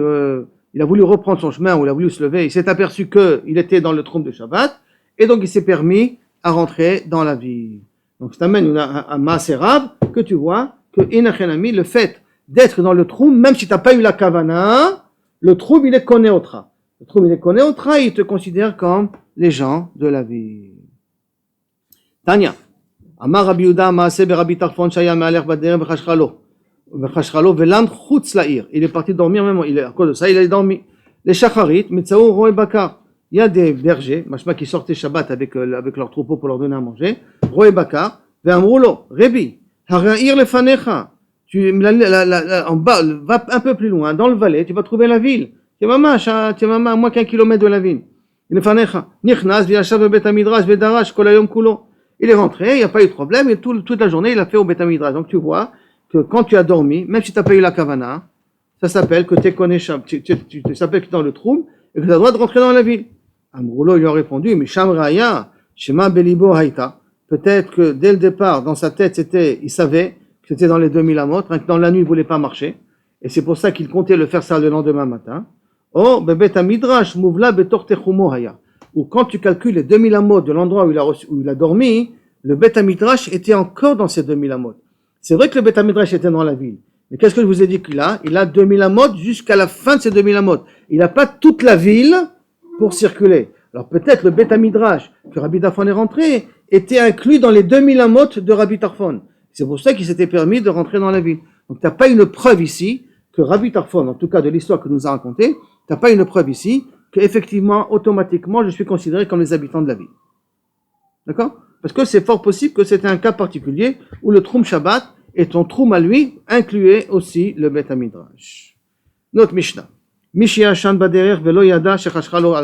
reprendre son chemin, ou il a voulu se lever, il s'est aperçu qu'il était dans le trône de Shabbat, et donc il s'est permis à rentrer dans la ville. Donc, ça t'amène un maserab que tu vois que Inachenami, le fait d'être dans le trône, même si tu n'as pas eu la kavana, le trône, il est konéotra. Le trône, il est konéotra, il te considère comme les gens de la ville. Tanya. Amar Rabbi Yehuda Maaseh Rabbi Tarfon Shaya Me'alech Bader V'chashchalo Ve'lam Chutz La'ir. Il est parti dormir même, à cause de ça, il a dormi. Les Shacharit, Metzaou Roé Bakar. Il y a des bergers, machma qui sortaient Shabbat avec leur troupeau pour leur donner à manger. Roé Bakar, Ve'amroulo, Rebi, Hara'ir Lefanecha. En bas, va un peu plus loin, dans le Valais, tu vas trouver la ville. Tu es maman à moins qu'un kilomètre de la ville. Lefanecha. Nichnas, Viachav Bet Midrash, Vedarash, Kolayom Kulo. Il est rentré, il n'y a pas eu de problème, et toute la journée, il a fait au Beth Midrash. Donc tu vois que quand tu as dormi, même si tu n'as pas eu la kavana, ça s'appelle que tu s'appelles que tu es dans le trou, et que tu as le droit de rentrer dans la ville. Amroulo lui a répondu, mais Sham Raya, Shema Belibo Haïta. Peut-être que dès le départ, dans sa tête, il savait que c'était dans les 2000 amot, que dans la nuit, il ne voulait pas marcher, et c'est pour ça qu'il comptait le faire ça le lendemain matin. Oh, Beth Midrash, Mouvla Betor Techumo Haya. Ou quand tu calcules les 2000 amot de l'endroit où il a dormi, le Beth Midrash était encore dans ces 2000 amot. C'est vrai que le Beth Midrash était dans la ville. Mais qu'est-ce que je vous ai dit qu'il a? Il a 2000 amot jusqu'à la fin de ces 2000 amot. Il n'a pas toute la ville pour circuler. Alors peut-être le Beth Midrash que Rabbi Tarfon est rentré était inclus dans les 2000 amot de Rabbi Tarfon. C'est pour ça qu'il s'était permis de rentrer dans la ville. Donc tu n'as pas une preuve ici que Rabbi Tarfon, en tout cas de l'histoire que nous a racontée, tu n'as pas une preuve ici qu'effectivement, automatiquement, je suis considéré comme les habitants de la ville. D'accord? Parce que c'est fort possible que c'était un cas particulier où le Troum Shabbat et ton Troum à lui incluait aussi le Bet HaMidrash. Notre Mishnah. Mishia Shan Baderer Velo Yada Shechashchalo.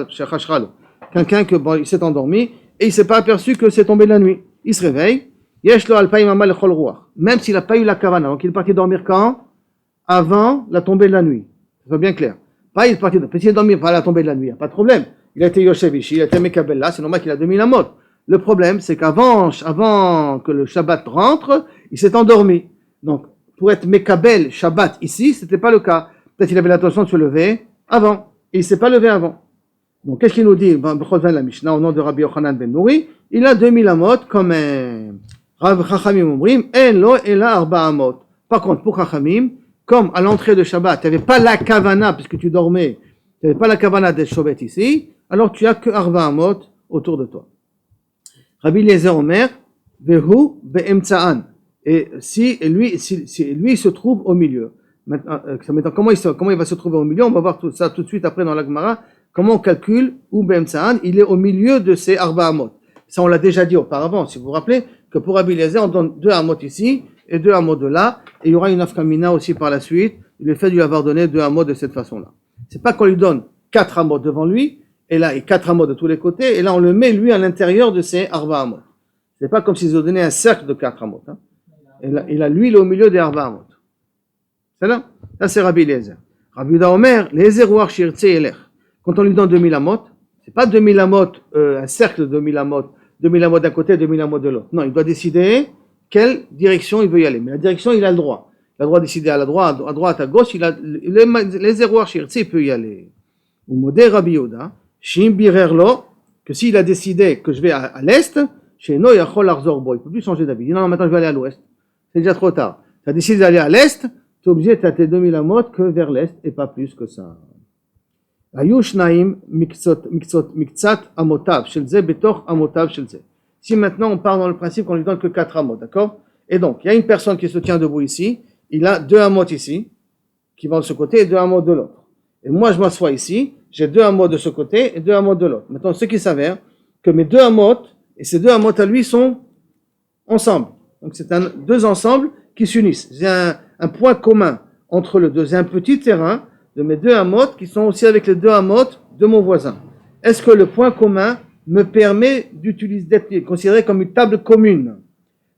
Quelqu'un que il s'est endormi et il s'est pas aperçu que c'est tombé la nuit. Il se réveille. Yeshlo Alpaim Amal Lechol Ruach. Même s'il n'a pas eu la kavana. Donc il est parti dormir quand? Avant la tombée de la nuit. C'est bien clair. Pas il est parti dormir. S'il est dormi pas à la tombée de la nuit, il n'y a pas de problème. Il a été Yoshevishi, il a été Mekabel là, c'est normal qu'il a 2000 amot. Le problème, c'est qu'avant que le Shabbat rentre, il s'est endormi. Donc, pour être Mekabel Shabbat ici, c'était pas le cas. Peut-être qu'il avait l'intention de se lever avant. Et il s'est pas levé avant. Donc, qu'est-ce qu'il nous dit? La Mishnah, au nom de Rabbi Yochanan ben Nouri, il a 2000 amot comme Rav Chachamim Omrim, en lo ela arba amot. Par contre, pour Chachamim, comme à l'entrée de Shabbat, tu n'avais pas la kavana, puisque tu dormais, tu n'avais pas la kavana d'être Shobet ici, alors tu as que arba amot autour de toi. Rabbi Eliezer Omer, vehu be'emtsa'an. Et si lui se trouve au milieu. Maintenant, comment il va se trouver au milieu? On va voir tout ça tout de suite après dans la Gemara. Comment on calcule où be'emtsa'an? Il est au milieu de ces arba amot. Ça, on l'a déjà dit auparavant, si vous vous rappelez, que pour Rabbi Eliezer, on donne 2 amot ici et 2 amot de là. Et il y aura une afkamina aussi par la suite. Le fait de lui avoir donné 2 amot de cette façon-là. C'est pas qu'on lui donne 4 amot devant lui. Et là, il y a 4 amot de tous les côtés, et là, on le met, lui, à l'intérieur de ces arba amot. C'est pas comme s'ils ont donné un cercle de 4 amot. Hein. Et là, il est au milieu des arba amot. C'est là? Ça, c'est Rabbi Eliezer. Rabbi Yehuda Omer, Eliezer Ruach Shirtze Yelech. Quand on lui donne 2000 amot, c'est pas 2000 amot, un cercle de 2000 amot d'un côté, 2000 amot de l'autre. Non, il doit décider quelle direction il veut y aller. Mais la direction, il a le droit. Il a le droit de décider à droite, à gauche, Eliezer Ruach Shirtze, il peut y aller. Ou modé Rabbi Yehuda, que s'il a décidé que je vais à l'est, chez No Yachol Arzor Bo, il ne peut plus changer d'avis. Il dit non, maintenant je vais aller à l'ouest. C'est déjà trop tard. Tu as décidé d'aller à l'est, tu es obligé de tes 2000 amot que vers l'est et pas plus que ça. Ayush Naim Miktsat Amotav, Shelze Betor Amotav Shelze. Si maintenant on part dans le principe qu'on lui donne que 4 amot, d'accord? Et donc, il y a une personne qui se tient debout ici, il a 2 amot ici, qui vont de ce côté et 2 amot de l'autre. Et moi je m'assois ici, j'ai 2 amot de ce côté et 2 amot de l'autre. Maintenant, ce qui s'avère, que mes 2 amot et ces 2 amot à lui sont ensemble. Donc, c'est 2 ensembles qui s'unissent. J'ai un point commun entre les deux. J'ai un petit terrain de mes 2 amot qui sont aussi avec les 2 amot de mon voisin. Est-ce que le point commun me permet d'être considéré comme une table commune,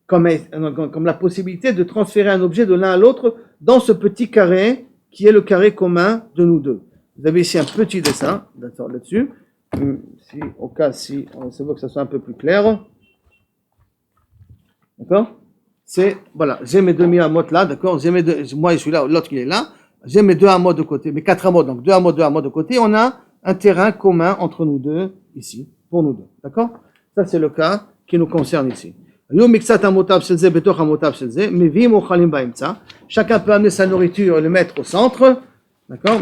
comme la possibilité de transférer un objet de l'un à l'autre dans ce petit carré qui est le carré commun de nous deux? Vous avez ici un petit dessin là-dessus. Si on veut que ça soit un peu plus clair. D'accord? Voilà, j'ai mes 2000 amot là, d'accord? Moi je suis là, l'autre il est là. J'ai mes 2 amot de côté, mes 4 amot, donc 2 amot de côté. On a un terrain commun entre nous deux ici, pour nous deux. D'accord? Ça c'est le cas qui nous concerne ici. Chacun peut amener sa nourriture et le mettre au centre. D'accord?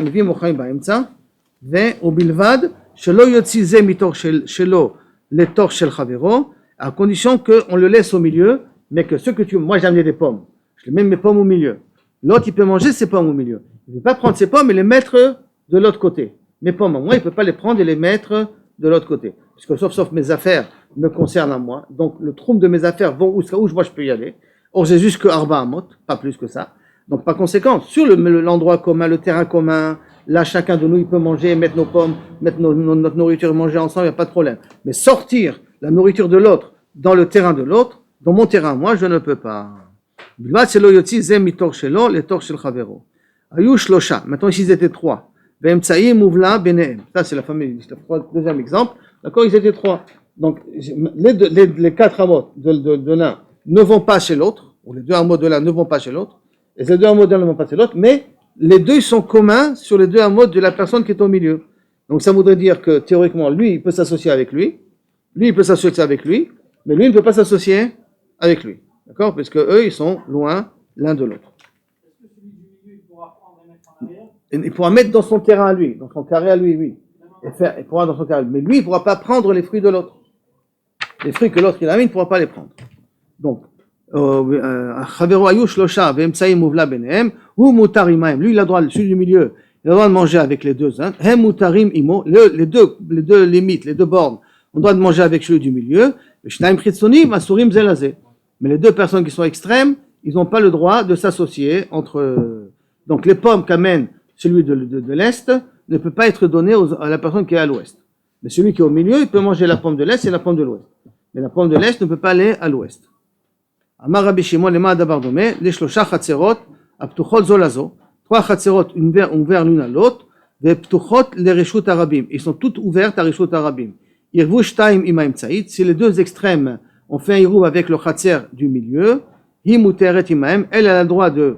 À condition qu'on le laisse au milieu, mais que moi j'ai amené des pommes, je mets mes pommes au milieu. L'autre il peut manger ses pommes au milieu. Il ne peut pas prendre ses pommes et les mettre de l'autre côté. Mes pommes, moi il ne peut pas les prendre et les mettre de l'autre côté. Parce que sauf mes affaires me concernent à moi. Donc le troum de mes affaires vont où moi je peux y aller. Or j'ai juste que Arba Amot, pas plus que ça. Donc par conséquent, sur l'endroit commun, le terrain commun, là chacun de nous il peut manger, mettre nos pommes, mettre notre nourriture et manger ensemble, il n'y a pas de problème. Mais sortir la nourriture de l'autre dans le terrain de l'autre, dans mon terrain, moi je ne peux pas. Maintenant ici ils étaient 3. Ça c'est la famille, deuxième exemple. D'accord, ils étaient 3. Donc les 4 amot de l'un ne vont pas chez l'autre, ou les 2 amot de l'un ne vont pas chez l'autre, et les 2 amot de l'un ne vont pas chez l'autre, mais les deux sont communs sur les 2 amot de la personne qui est au milieu. Donc ça voudrait dire que théoriquement, lui, il peut s'associer avec lui, il peut s'associer avec lui, mais lui, il ne peut pas s'associer avec lui. D'accord? Parce que eux, ils sont loin l'un de l'autre. Est-ce que celui du milieu, il pourra prendre et mettre en arrière? Il pourra mettre dans son terrain à lui, dans son carré à lui, oui. Il pourra dans son carré. Mais lui, il ne pourra pas prendre les fruits de l'autre. Les fruits que l'autre il a mis, il ne pourra pas les prendre. Donc, lui, il a le droit, celui du milieu, il a le droit de manger avec les deux. Les deux limites, les 2 bornes, on doit manger avec celui du milieu. Shnaim chitzonim asurim ze laze. Mais les deux personnes qui sont extrêmes, ils n'ont pas le droit de s'associer entre eux. Donc les pommes qu'amène celui de l'Est ne peut pas être donné à la personne qui est à l'Ouest. Mais celui qui est au milieu, il peut manger la pomme de l'Est et la pomme de l'Ouest. Mais la pomme de l'Est ne peut pas aller à l'Ouest. Amar Rabbi Shimon lema davar domeh, les shlosha chatzerot, aptuchot zo lazo. 3 chatzerot ouverts l'une à l'autre, ve ptuchot les reshut arabim. Ils sont toutes ouvertes à reshut arabim. Irvu shtaim imaim tzait. Si les deux extrêmes ont fait un irou avec le chatzer du milieu, hi muteret imaim. Elle a le droit de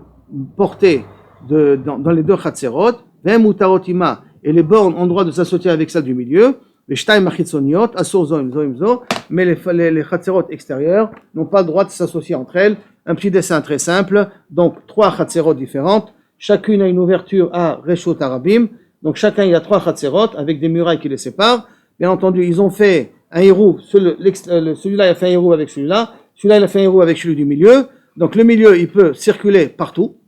porter dans les deux chatzerot, ve mutarot ima. Et les bornes ont le droit de s'associer avec celle du milieu. Les shtaim achitzoniot, asur zo imzo, mais les chatzerot extérieures n'ont pas le droit de s'associer entre elles. Un petit dessin très simple. Donc 3 chatzerot différentes. Chacune a une ouverture à reshut arabim. Donc chacun il y a 3 chatzerot avec des murailles qui les séparent. Bien entendu, ils ont fait un hérou. Celui-là il a fait un hérou avec celui-là. Celui-là il a fait un hérou avec celui du milieu. Donc le milieu il peut circuler partout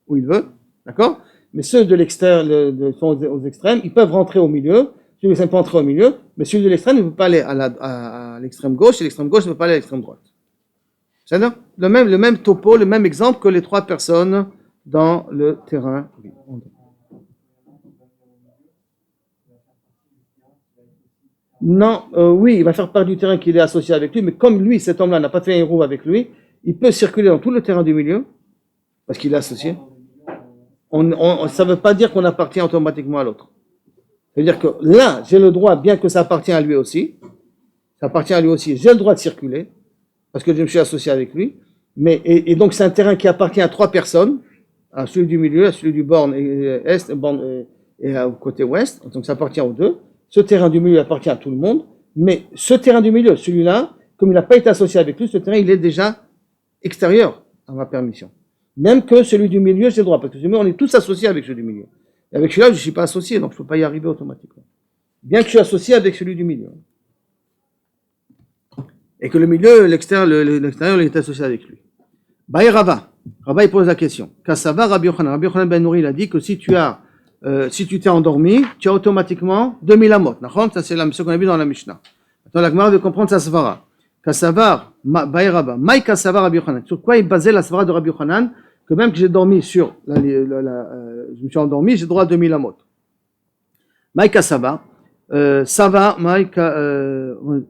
où il veut, d'accord. Mais ceux de l'extérieur sont aux extrêmes, ils peuvent rentrer au milieu. Celui de l'extrême peut entrer au milieu, mais celui de l'extrême ne peut pas aller à l'extrême gauche, et l'extrême gauche ne peut pas aller à l'extrême droite. C'est-à-dire le même topo, le même exemple que les 3 personnes dans le terrain. Non, oui, il va faire part du terrain qu'il est associé avec lui, mais comme lui, cet homme-là, n'a pas fait un roue avec lui, il peut circuler dans tout le terrain du milieu, parce qu'il est associé. Ça ne veut pas dire qu'on appartient automatiquement à l'autre. C'est-à-dire que là, j'ai le droit, bien que ça appartient à lui aussi, j'ai le droit de circuler, parce que je me suis associé avec lui, mais, et donc c'est un terrain qui appartient à 3 personnes, à celui du milieu, à celui du borne est, et au côté ouest, donc ça appartient aux 2. Ce terrain du milieu appartient à tout le monde, mais ce terrain du milieu, celui-là, comme il n'a pas été associé avec lui, ce terrain, il est déjà extérieur à ma permission. Même que celui du milieu, j'ai le droit, parce que on est tous associés avec celui du milieu. Et avec celui-là, je ne suis pas associé, donc je ne peux pas y arriver automatiquement. Bien que je suis associé avec celui du milieu. Et que le milieu, l'extérieur, il est associé avec lui. Baï Rava. Rava, il pose la question. Kassava Rabbi Yochanan. Rabbi Yochanan ben Nouri, il a dit que si tu t'es endormi, tu as automatiquement 2000 amot. Ça, c'est ce qu'on a vu dans la Mishnah. Maintenant, la Gemara veut comprendre sa svara. Kassavar, Baï Rava. Maï Kassavar Rabbi Yochanan. Sur quoi il basait la svara de Rabbi Yochanan? Que même que j'ai dormi je me suis endormi, j'ai droit à 2000 amot. Maï Kassavar. Sava, Maï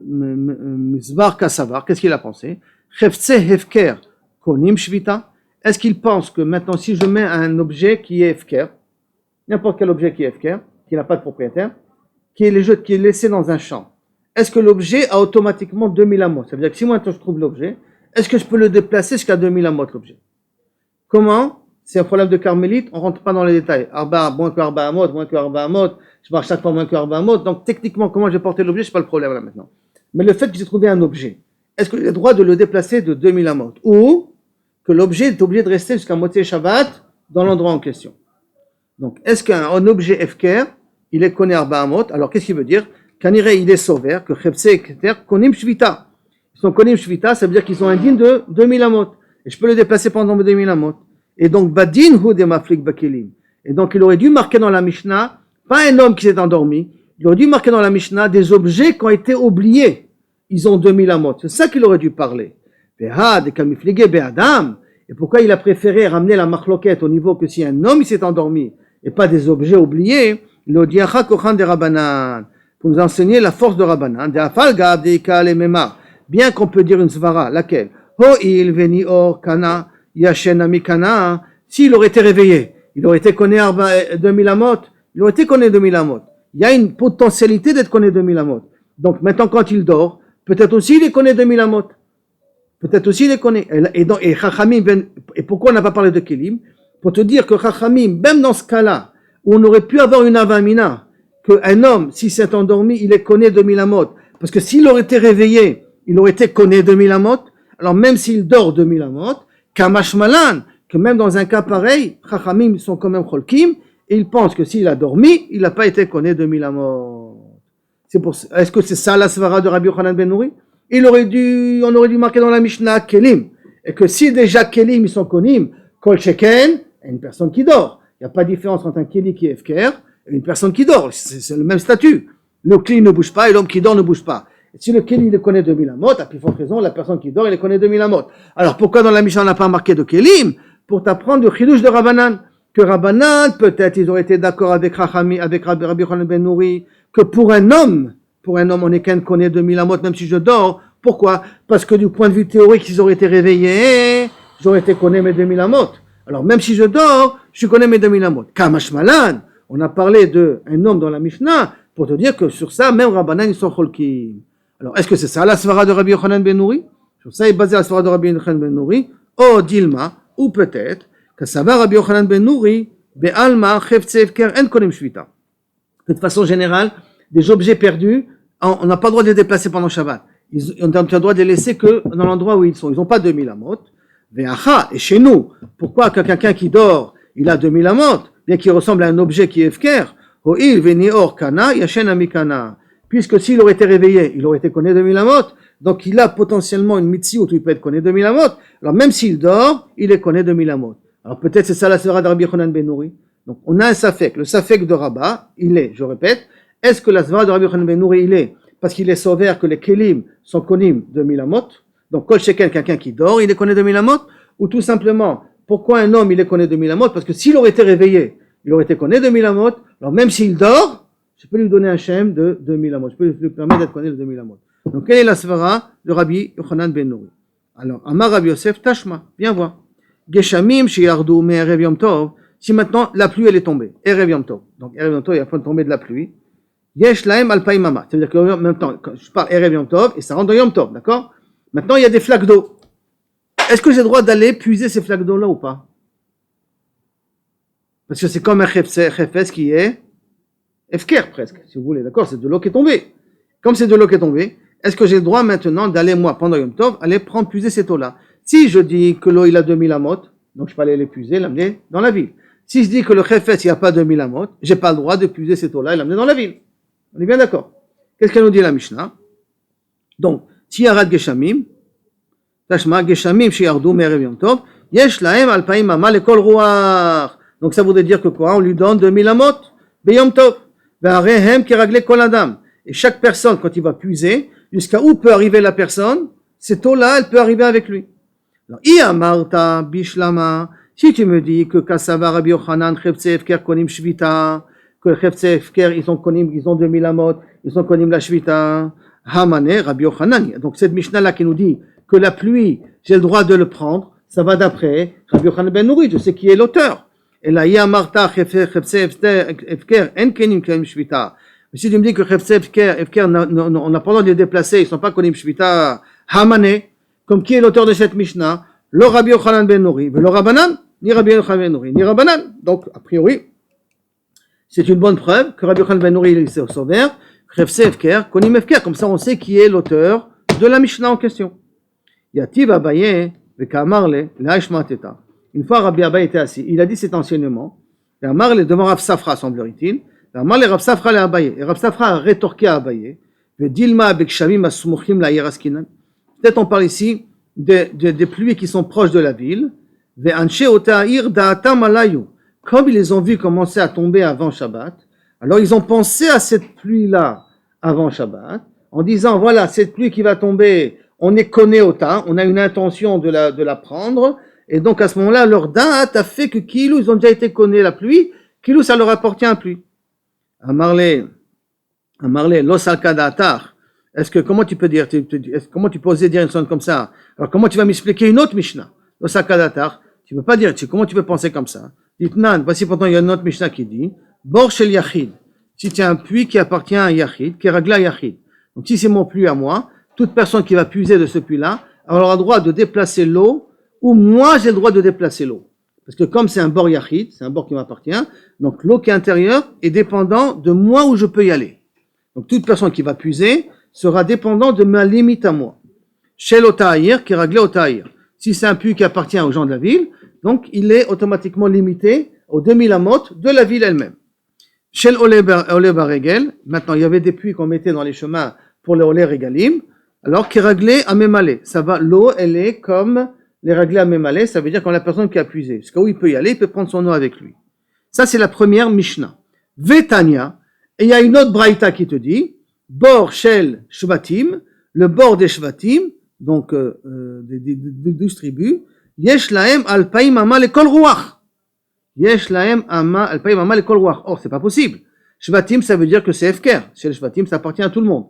Mizvar Kassavar. Qu'est-ce qu'il a pensé? Cheftse Hefker Konim Shvita. Est-ce qu'il pense que maintenant, si je mets un objet qui est Hefker, n'importe quel objet qui est Hefker, qui n'a pas de propriétaire, qui est laissé dans un champ, est-ce que l'objet a automatiquement 2000 amot? Ça veut dire que si moi je trouve l'objet, est-ce que je peux le déplacer jusqu'à 2000 amot l'objet? Comment? C'est un problème de carmélite, on ne rentre pas dans les détails. Arba, moins que Arba amot, moins que Arba amot, je marche chaque fois moins que Arba amot, donc techniquement, comment j'ai porté l'objet, c'est pas le problème là maintenant. Mais le fait que j'ai trouvé un objet, est-ce que j'ai le droit de le déplacer de 2000 amot? Ou que l'objet est obligé de rester jusqu'à Motzei Shabbat dans l'endroit en question? Donc, est-ce qu'un objet Efker, il est connu Arba amot? Alors, qu'est-ce qu'il veut dire? Kanire, il est sauver, que Chepse et Keter, Konim Shvita. Ils sont Konim Shvita, ça veut dire qu'ils sont indignes de 2000 amot. Et je peux le déplacer pendant 2000 amot. Et donc, Badin hu de maflik bakelim. Et donc, il aurait dû marquer dans la Mishnah, pas un homme qui s'est endormi, il aurait dû marquer dans la Mishnah des objets qui ont été oubliés. Ils ont 2000 amot. C'est ça qu'il aurait dû parler. Behad, kamiflige be'adam. Et pourquoi il a préféré ramener la marloquette au niveau que si un homme il s'est endormi et pas des objets oubliés, il a dit de Rabbanan, pour nous enseigner la force de Rabbanan. De afal gab de ikal et memar. Bien qu'on peut dire une svara, laquelle? Ho il veni or kana yashen amikana. S'il aurait été réveillé, il aurait été connu 2000 amot, il aurait été connu 2000 amot. Il y a une potentialité d'être connu 2000 amot. Donc maintenant quand il dort, peut-être aussi il est connu 2000 amot. Peut-être aussi il les connaît. Et Chachamim, et pourquoi on n'a pas parlé de Kelim? Pour te dire que Chachamim, même dans ce cas-là, où on aurait pu avoir une avamina, qu'un homme, s'il s'est endormi, il est connu 2000 amot. Parce que s'il aurait été réveillé, il aurait été connu 2000 amot. Alors même s'il dort 2000 amot, Kamash Malan, que même dans un cas pareil, Chachamim sont quand même Cholkim, et ils pensent que s'il a dormi, il n'a pas été connu 2000 amot. Est-ce que c'est ça la svara de Rabbi Yochanan ben Nouri? On aurait dû marquer dans la Mishnah Kelim. Et que si déjà Kelim, ils sont Konim, Kol Sheken, une personne qui dort. Il n'y a pas de différence entre un Keli qui est Efker et une personne qui dort. C'est le même statut. Le Kli ne bouge pas et l'homme qui dort ne bouge pas. Et si le Kéli, il le connaît 2000 amot, à plus forte raison, la personne qui dort, il le connaît 2000 amot. Alors pourquoi dans la Mishnah on n'a pas marqué de Kélim? Pour t'apprendre le Chidush de Rabbanan. Que Rabbanan, peut-être, ils auraient été d'accord avec Rachami, avec Rabbi Yochanan ben Nouri, que pour un homme, on est qu'un connaît 2000 amot, même si je dors. Pourquoi? Parce que du point de vue théorique, ils auraient été réveillés, j'aurais été connaît mes 2000 amot. Alors même si je dors, je connais mes 2000 amot. Kamash Malan, on a parlé d'un homme dans la Mishnah, pour te dire que sur ça, même Rabbanan, ils sont cholkim. Alors, est-ce que c'est ça la svara de Rabbi Yochanan ben Nouri? Sur ça est basé la svara de Rabbi Yochanan ben Nouri, ou Dilma, ou peut-être, que ça va Rabbi Yochanan ben Nouri, be'alma, chefze efker, en konim shvita. De façon générale, des objets perdus, on n'a pas le droit de les déplacer pendant Shabbat. On a le droit de les laisser que dans l'endroit où ils sont. Ils n'ont pas 2000 amot. Et chez nous, pourquoi quelqu'un qui dort, il a 2000 amot, bien qu'il ressemble à un objet qui est efker, puisque s'il aurait été réveillé, il aurait été connu 2000 amot, donc il a potentiellement une mitzi où il peut être connu 2000 amot, alors même s'il dort, il est connu 2000 amot. Alors peut-être c'est ça la svara de Rabbi Yochanan ben Nouri. Donc on a un safek, le safek de Rabat, il est, je répète, est-ce que la svara de Rabbi Yochanan ben Nouri, il est parce qu'il est sauvé que les kelim sont connus 2000 amot, donc kol shekel, quelqu'un qui dort, il est connu 2000 amot, ou tout simplement, pourquoi un homme il est connu 2000 amot? Parce que s'il aurait été réveillé, il aurait été connu 2000 amot, alors même s'il dort, je peux lui donner un shem de 2000 amot, je peux lui permettre d'être connu de 2000 amot. Donc quelle est la svara de Rabbi Yochanan ben Nouri? Alors, Amar Rabbi Yosef, Tashma, viens voir. Geshamim sheyardu me'erev yom tov, si maintenant la pluie elle est tombée, erev yom tov, donc erev yom tov, il y a point de tomber de la pluie, yesh lahem alpaim mama, c'est-à-dire que en même temps, je parle erev yom tov, et ça rentre dans yom tov, d'accord? Maintenant il y a des flaques d'eau. Est-ce que j'ai le droit d'aller puiser ces flaques d'eau là ou pas? Parce que c'est comme un chefes qui est efker presque, si vous voulez, d'accord? C'est de l'eau qui est tombée. Comme c'est de l'eau qui est tombée, est-ce que j'ai le droit maintenant d'aller, moi, pendant Yom Tov, aller prendre, puiser cette eau-là? Si je dis que l'eau, il a 2000 amot, donc je peux aller l'épuiser, l'amener dans la ville. Si je dis que le chefes, il n'y a pas 2000 amot, j'ai pas le droit de puiser cette eau-là et l'amener dans la ville. On est bien d'accord? Qu'est-ce qu'elle nous dit la Mishnah? Donc, si yarad geshamim, tashma geshamim sheyardu me'erev Yom Tov, yesh lahem alpaim mama lekol ruach. Donc ça voudrait dire que quoi? On lui donne 2000 amot, beyom tov, ve'arehem keragle kol adam. Et chaque personne, quand il va puiser, jusqu'à où peut arriver la personne, cette eau-là, elle peut arriver avec lui. Alors, Iamarta bishlama, si tu me dis que Kassava Rabbi Yochanan, Chefze Efker konim shvita, que Chefze Efker, ils ont 2000 amot, ils ont konim la shvita, Hamane Rabbi Yochanan. Donc cette Mishnah-là qui nous dit que la pluie, j'ai le droit de le prendre, ça va d'après Rabbi Yochanan ben Nouri, je sais qui est l'auteur. Et là, Iamarta Chefze Efker, en konim shvita. Si tu me dis que Chefze Efker, on n'a pas le droit de les déplacer, ils ne sont pas konim shvita, Hamane, comme qui est l'auteur de cette Mishnah, le Rabbi Yochanan ben Nouri, le Rabbanan, ni Rabbi Yochanan ben Nouri, ni Rabbanan. Donc, a priori, c'est une bonne preuve que Rabbi Yochanan ben Nouri est au sauveur, Chefze Efker, konim Efker, comme ça on sait qui est l'auteur de la Mishnah en question. Yativ Abaye, vekamarle, l'Aishmateta. Une fois Rabbi Abaye était assis, il a dit cet enseignement, et Amarle devant Rav Safra, semblerait-il, et Amarle Rav Safra le Abaye, et Rav Safra a rétorqué à Abaye, Dilma avec Shamim asumuchim la yeraskinan. Peut-être on parle ici des pluies qui sont proches de la ville. Comme ils les ont vus commencer à tomber avant Shabbat, alors ils ont pensé à cette pluie-là avant Shabbat, en disant voilà, cette pluie qui va tomber, on est conné au temps, on a une intention de la prendre, et donc à ce moment-là, leur date a fait que Kilou, ils ont déjà été connus la pluie, Kilou, ça leur appartient à pluie. Amarle, l'osalka d'atar. Est-ce que, comment tu peux dire, comment tu peux oser dire une chose comme ça? Alors, comment tu vas m'expliquer une autre Mishnah? L'osaka d'atar. Tu peux pas dire, comment tu peux penser comme ça? Dites-nan, voici pourtant, il y a une autre Mishnah qui dit, Bor shel Yachid. Si tu as un puits qui appartient à un Yachid, qui est ragla Yachid. Donc, si c'est mon puits à moi, toute personne qui va puiser de ce puits-là, aura le droit de déplacer l'eau, ou moi, j'ai le droit de déplacer l'eau. Parce que comme c'est un bord Yachid, c'est un bord qui m'appartient, donc l'eau qui est intérieure est dépendant de moi où je peux y aller. Donc, toute personne qui va puiser sera dépendant de ma limite à moi. Chez l'Otahir, qui est réglé au Tahir. Si c'est un puits qui appartient aux gens de la ville, donc il est automatiquement limité aux 2000 amot de la ville elle-même. Chez l'Olé Baregel, maintenant il y avait des puits qu'on mettait dans les chemins pour les Olé Regalim, alors qui est réglé à Mémalé. Ça va, l'eau, elle est comme les réglés à Mémalé, ça veut dire quand la personne qui a puisé, parce où il peut y aller, il peut prendre son eau avec lui. Ça c'est la première Mishnah. Vetania, et il y a une autre Braïta qui te dit, bord shel shvatim, le bord des shvatim, donc des 12 tribus, yesh lahem alpaim ama lekol ruach. Yesh lahem alpaim ama lekol ruach. Or, c'est pas possible. Shvatim, ça veut dire que c'est efker. Chez les shvatim, ça appartient à tout le monde.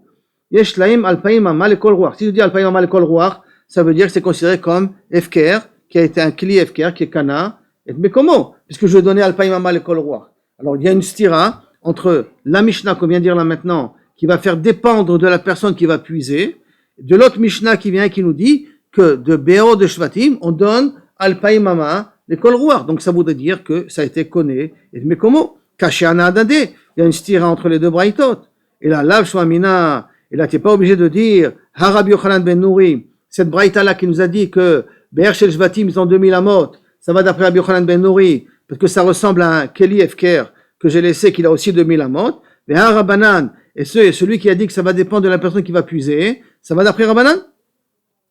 Yesh lahem alpaim ama lekol ruach. Si je dis alpaim ama lekol ruach, ça veut dire que c'est considéré comme efker, qui a été un kli efker, qui est kana. Mais comment? Puisque je vais donner alpaim ama lekol ruach. Alors, il y a une stira entre la Mishnah qu'on vient de dire là maintenant, qui va faire dépendre de la personne qui va puiser, de l'autre Mishnah qui vient et qui nous dit que de Béo de Shvatim, on donne Alpaï Mama, l'école Rouar. Donc ça voudrait dire que ça a été connu. Mais comment? Caché Ana Adadé. Il y a une stira entre les deux braïtot. Et là, Lav Shwamina, et là, tu n'es pas obligé de dire Harab Yochanan ben Nouri, cette braïta là qui nous a dit que Be'er Shel Shvatim, ils ont 2000 amot, ça va d'après Rabbi Yochanan ben Nouri, parce que ça ressemble à un Keli Efker que j'ai laissé, qu'il a aussi 2000 amot. Mais Harabanan, et celui qui a dit que ça va dépendre de la personne qui va puiser, ça va d'après Rabbanan?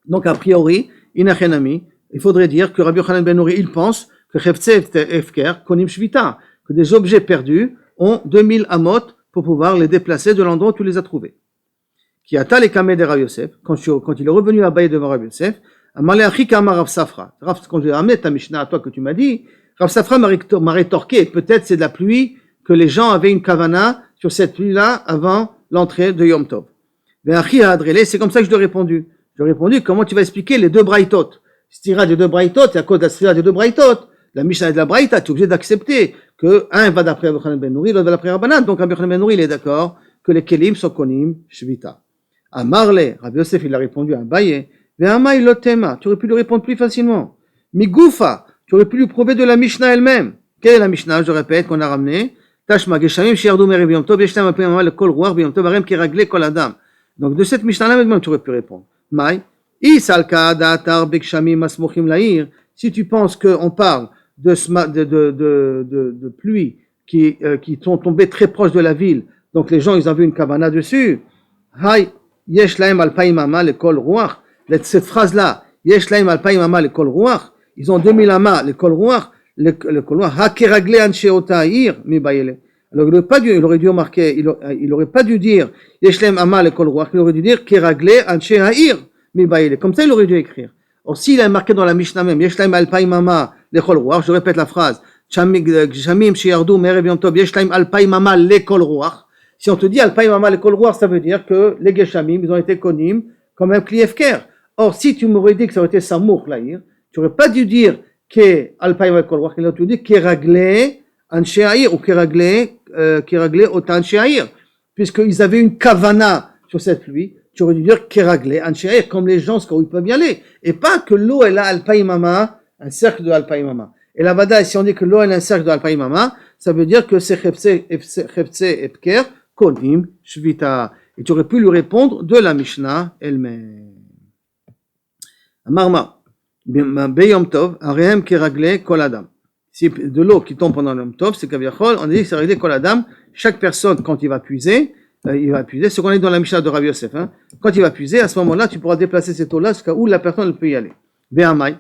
Donc, a priori, inachenami, il faudrait dire que Rabbi Yochanan ben Nouri, il pense que Cheftze Efker, Konim Shvita, que des objets perdus ont 2000 amot pour pouvoir les déplacer de l'endroit où tu les as trouvés. Qui a tal et kamé de Rav Yosef, quand il est revenu à Baye devant Rav Yosef, Amalé Achika Amar Rav Safra. Quand je vais ramener ta Mishnah à toi que tu m'as dit, Rav Safra m'a rétorqué, peut-être c'est de la pluie, que les gens avaient une kavana sur cette pluie-là avant l'entrée de Yom Tov. C'est comme ça que je lui ai répondu. Je lui ai répondu, comment tu vas expliquer les deux braïtot? Stira des deux braïtot, c'est à cause de la stira des deux braïtot. La Mishnah de la braïta, tu es obligé d'accepter que un va d'après Rabbi Yochanan ben Nouri, l'autre va d'après Rabbanan. Donc Rabbi Yochanan ben Nouri, il est d'accord que les kelim sont konim shvita. À Marley, Rabbi Yosef, il a répondu à Abaye, ve'ama ilotema, tu aurais pu lui répondre plus facilement. Migoufa, tu aurais pu lui prouver de la Mishnah elle-même. Quelle est la Mishnah, je répète, qu'on a ramenée? Tashma geshamim shiardu merev yom tov yeshlam apem amal kol ruach yom tov arem kiragle kol adam. Donc de cette Mishnah-là même tu aurais pu répondre. Mai isalka da'atar bekshamim masmochim la'ir. Si tu penses qu'on parle de pluie qui sont tombées très proches de la ville, donc les gens ils ont vu une kavana dessus. Hay yesh lahem alpaim amal kol ruach. Cette phrase-là, yesh lahem alpaim amal kol ruach. Ils ont 2000 amas le kol ruach. Le couloir hakeragle anshe otair mi bayele. Alors il aurait dû marquer, il aurait pas dû dire yeshlem amal kol ruach, il aurait dû dire keragle anshe hair mi bayele. Comme ça il aurait dû écrire. Or s'il a marqué dans la Mishnah même yeshlem alpaim mama le kol ruach, je répète la phrase shamim shiardu merev yom tov yeshlem alpaim mama le kol ruach. Si on te dit alpaim mama le kol ruach, ça veut dire que les geshamim ils ont été konim comme un kli efker. Or si tu m'aurais dit que ça aurait été samour laïr, tu aurais pas dû dire que alpaïm kol ruach, il a tout dit keragle anshe haïr ou keragle ota anshe haïr, puisqu'ils avaient une kavana sur cette pluie, tu aurais dû dire keragle anshe haïr, comme les gens où ils peuvent y aller, et pas que l'eau est là alpaïm mama, un cercle de alpaïm mama. Et la vada, si on dit que l'eau est un cercle de alpaïm mama, ça veut dire que c'est cheftze epker konim shvita, et tu aurais pu lui répondre de la Mishnah elle-même. Marma Beyom Tov, Arehem Keragle Kol Adam. Si de l'eau qui tombe pendant Yom Tov, c'est Kaviachol, on dit que c'est réglé Kol Adam. Chaque personne, quand il va puiser, ce qu'on est dans la Mishnah de Rabbi Yosef, hein, quand il va puiser, à ce moment-là, tu pourras déplacer cette eau-là jusqu'à où la personne peut y aller. Be'amai,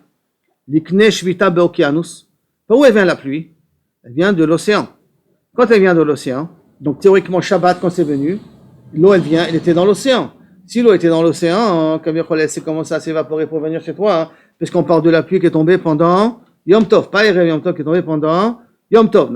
Likne Shvita Beokianus. Par où elle vient la pluie? Elle vient de l'océan. Quand elle vient de l'océan, donc théoriquement Shabbat, quand c'est venu, l'eau elle vient, elle était dans l'océan. Si l'eau était dans l'océan, Kaviachol, elle s'est commencé à s'évaporer pour venir chez toi, hein, puisqu'on parle de la pluie qui est tombée pendant Yom Tov, pas Erev Yom Tov qui est tombée pendant Yom Tov,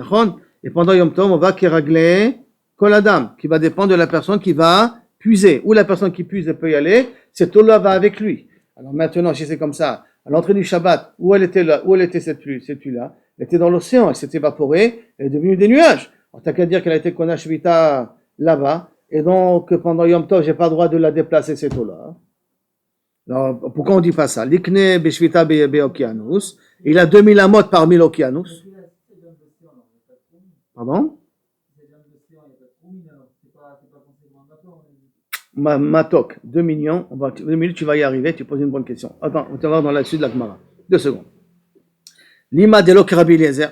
et pendant Yom Tov, on va keragle Kol Adam, qui va dépendre de la personne qui va puiser. Où la personne qui puise, elle peut y aller, cette eau-là va avec lui. Alors maintenant, si c'est comme ça, à l'entrée du Shabbat, où elle était cette pluie-là? Elle était dans l'océan, elle s'est évaporée, elle est devenue des nuages. Alors t'as qu'à dire qu'elle a été Kona Shvita là-bas, et donc pendant Yom Tov, j'ai pas le droit de la déplacer cette eau-là. Alors, pourquoi on dit pas ça? L'ikne beshvita beokianus. Il a 2000 amot parmi l'okianus. Pardon? Matok, 2 millions. 2 minutes, tu vas y arriver. Tu poses une bonne question. Attends, on va voir dans la suite de la Gemara. 2 secondes. Lima de l'ok Rabbi Eliezer.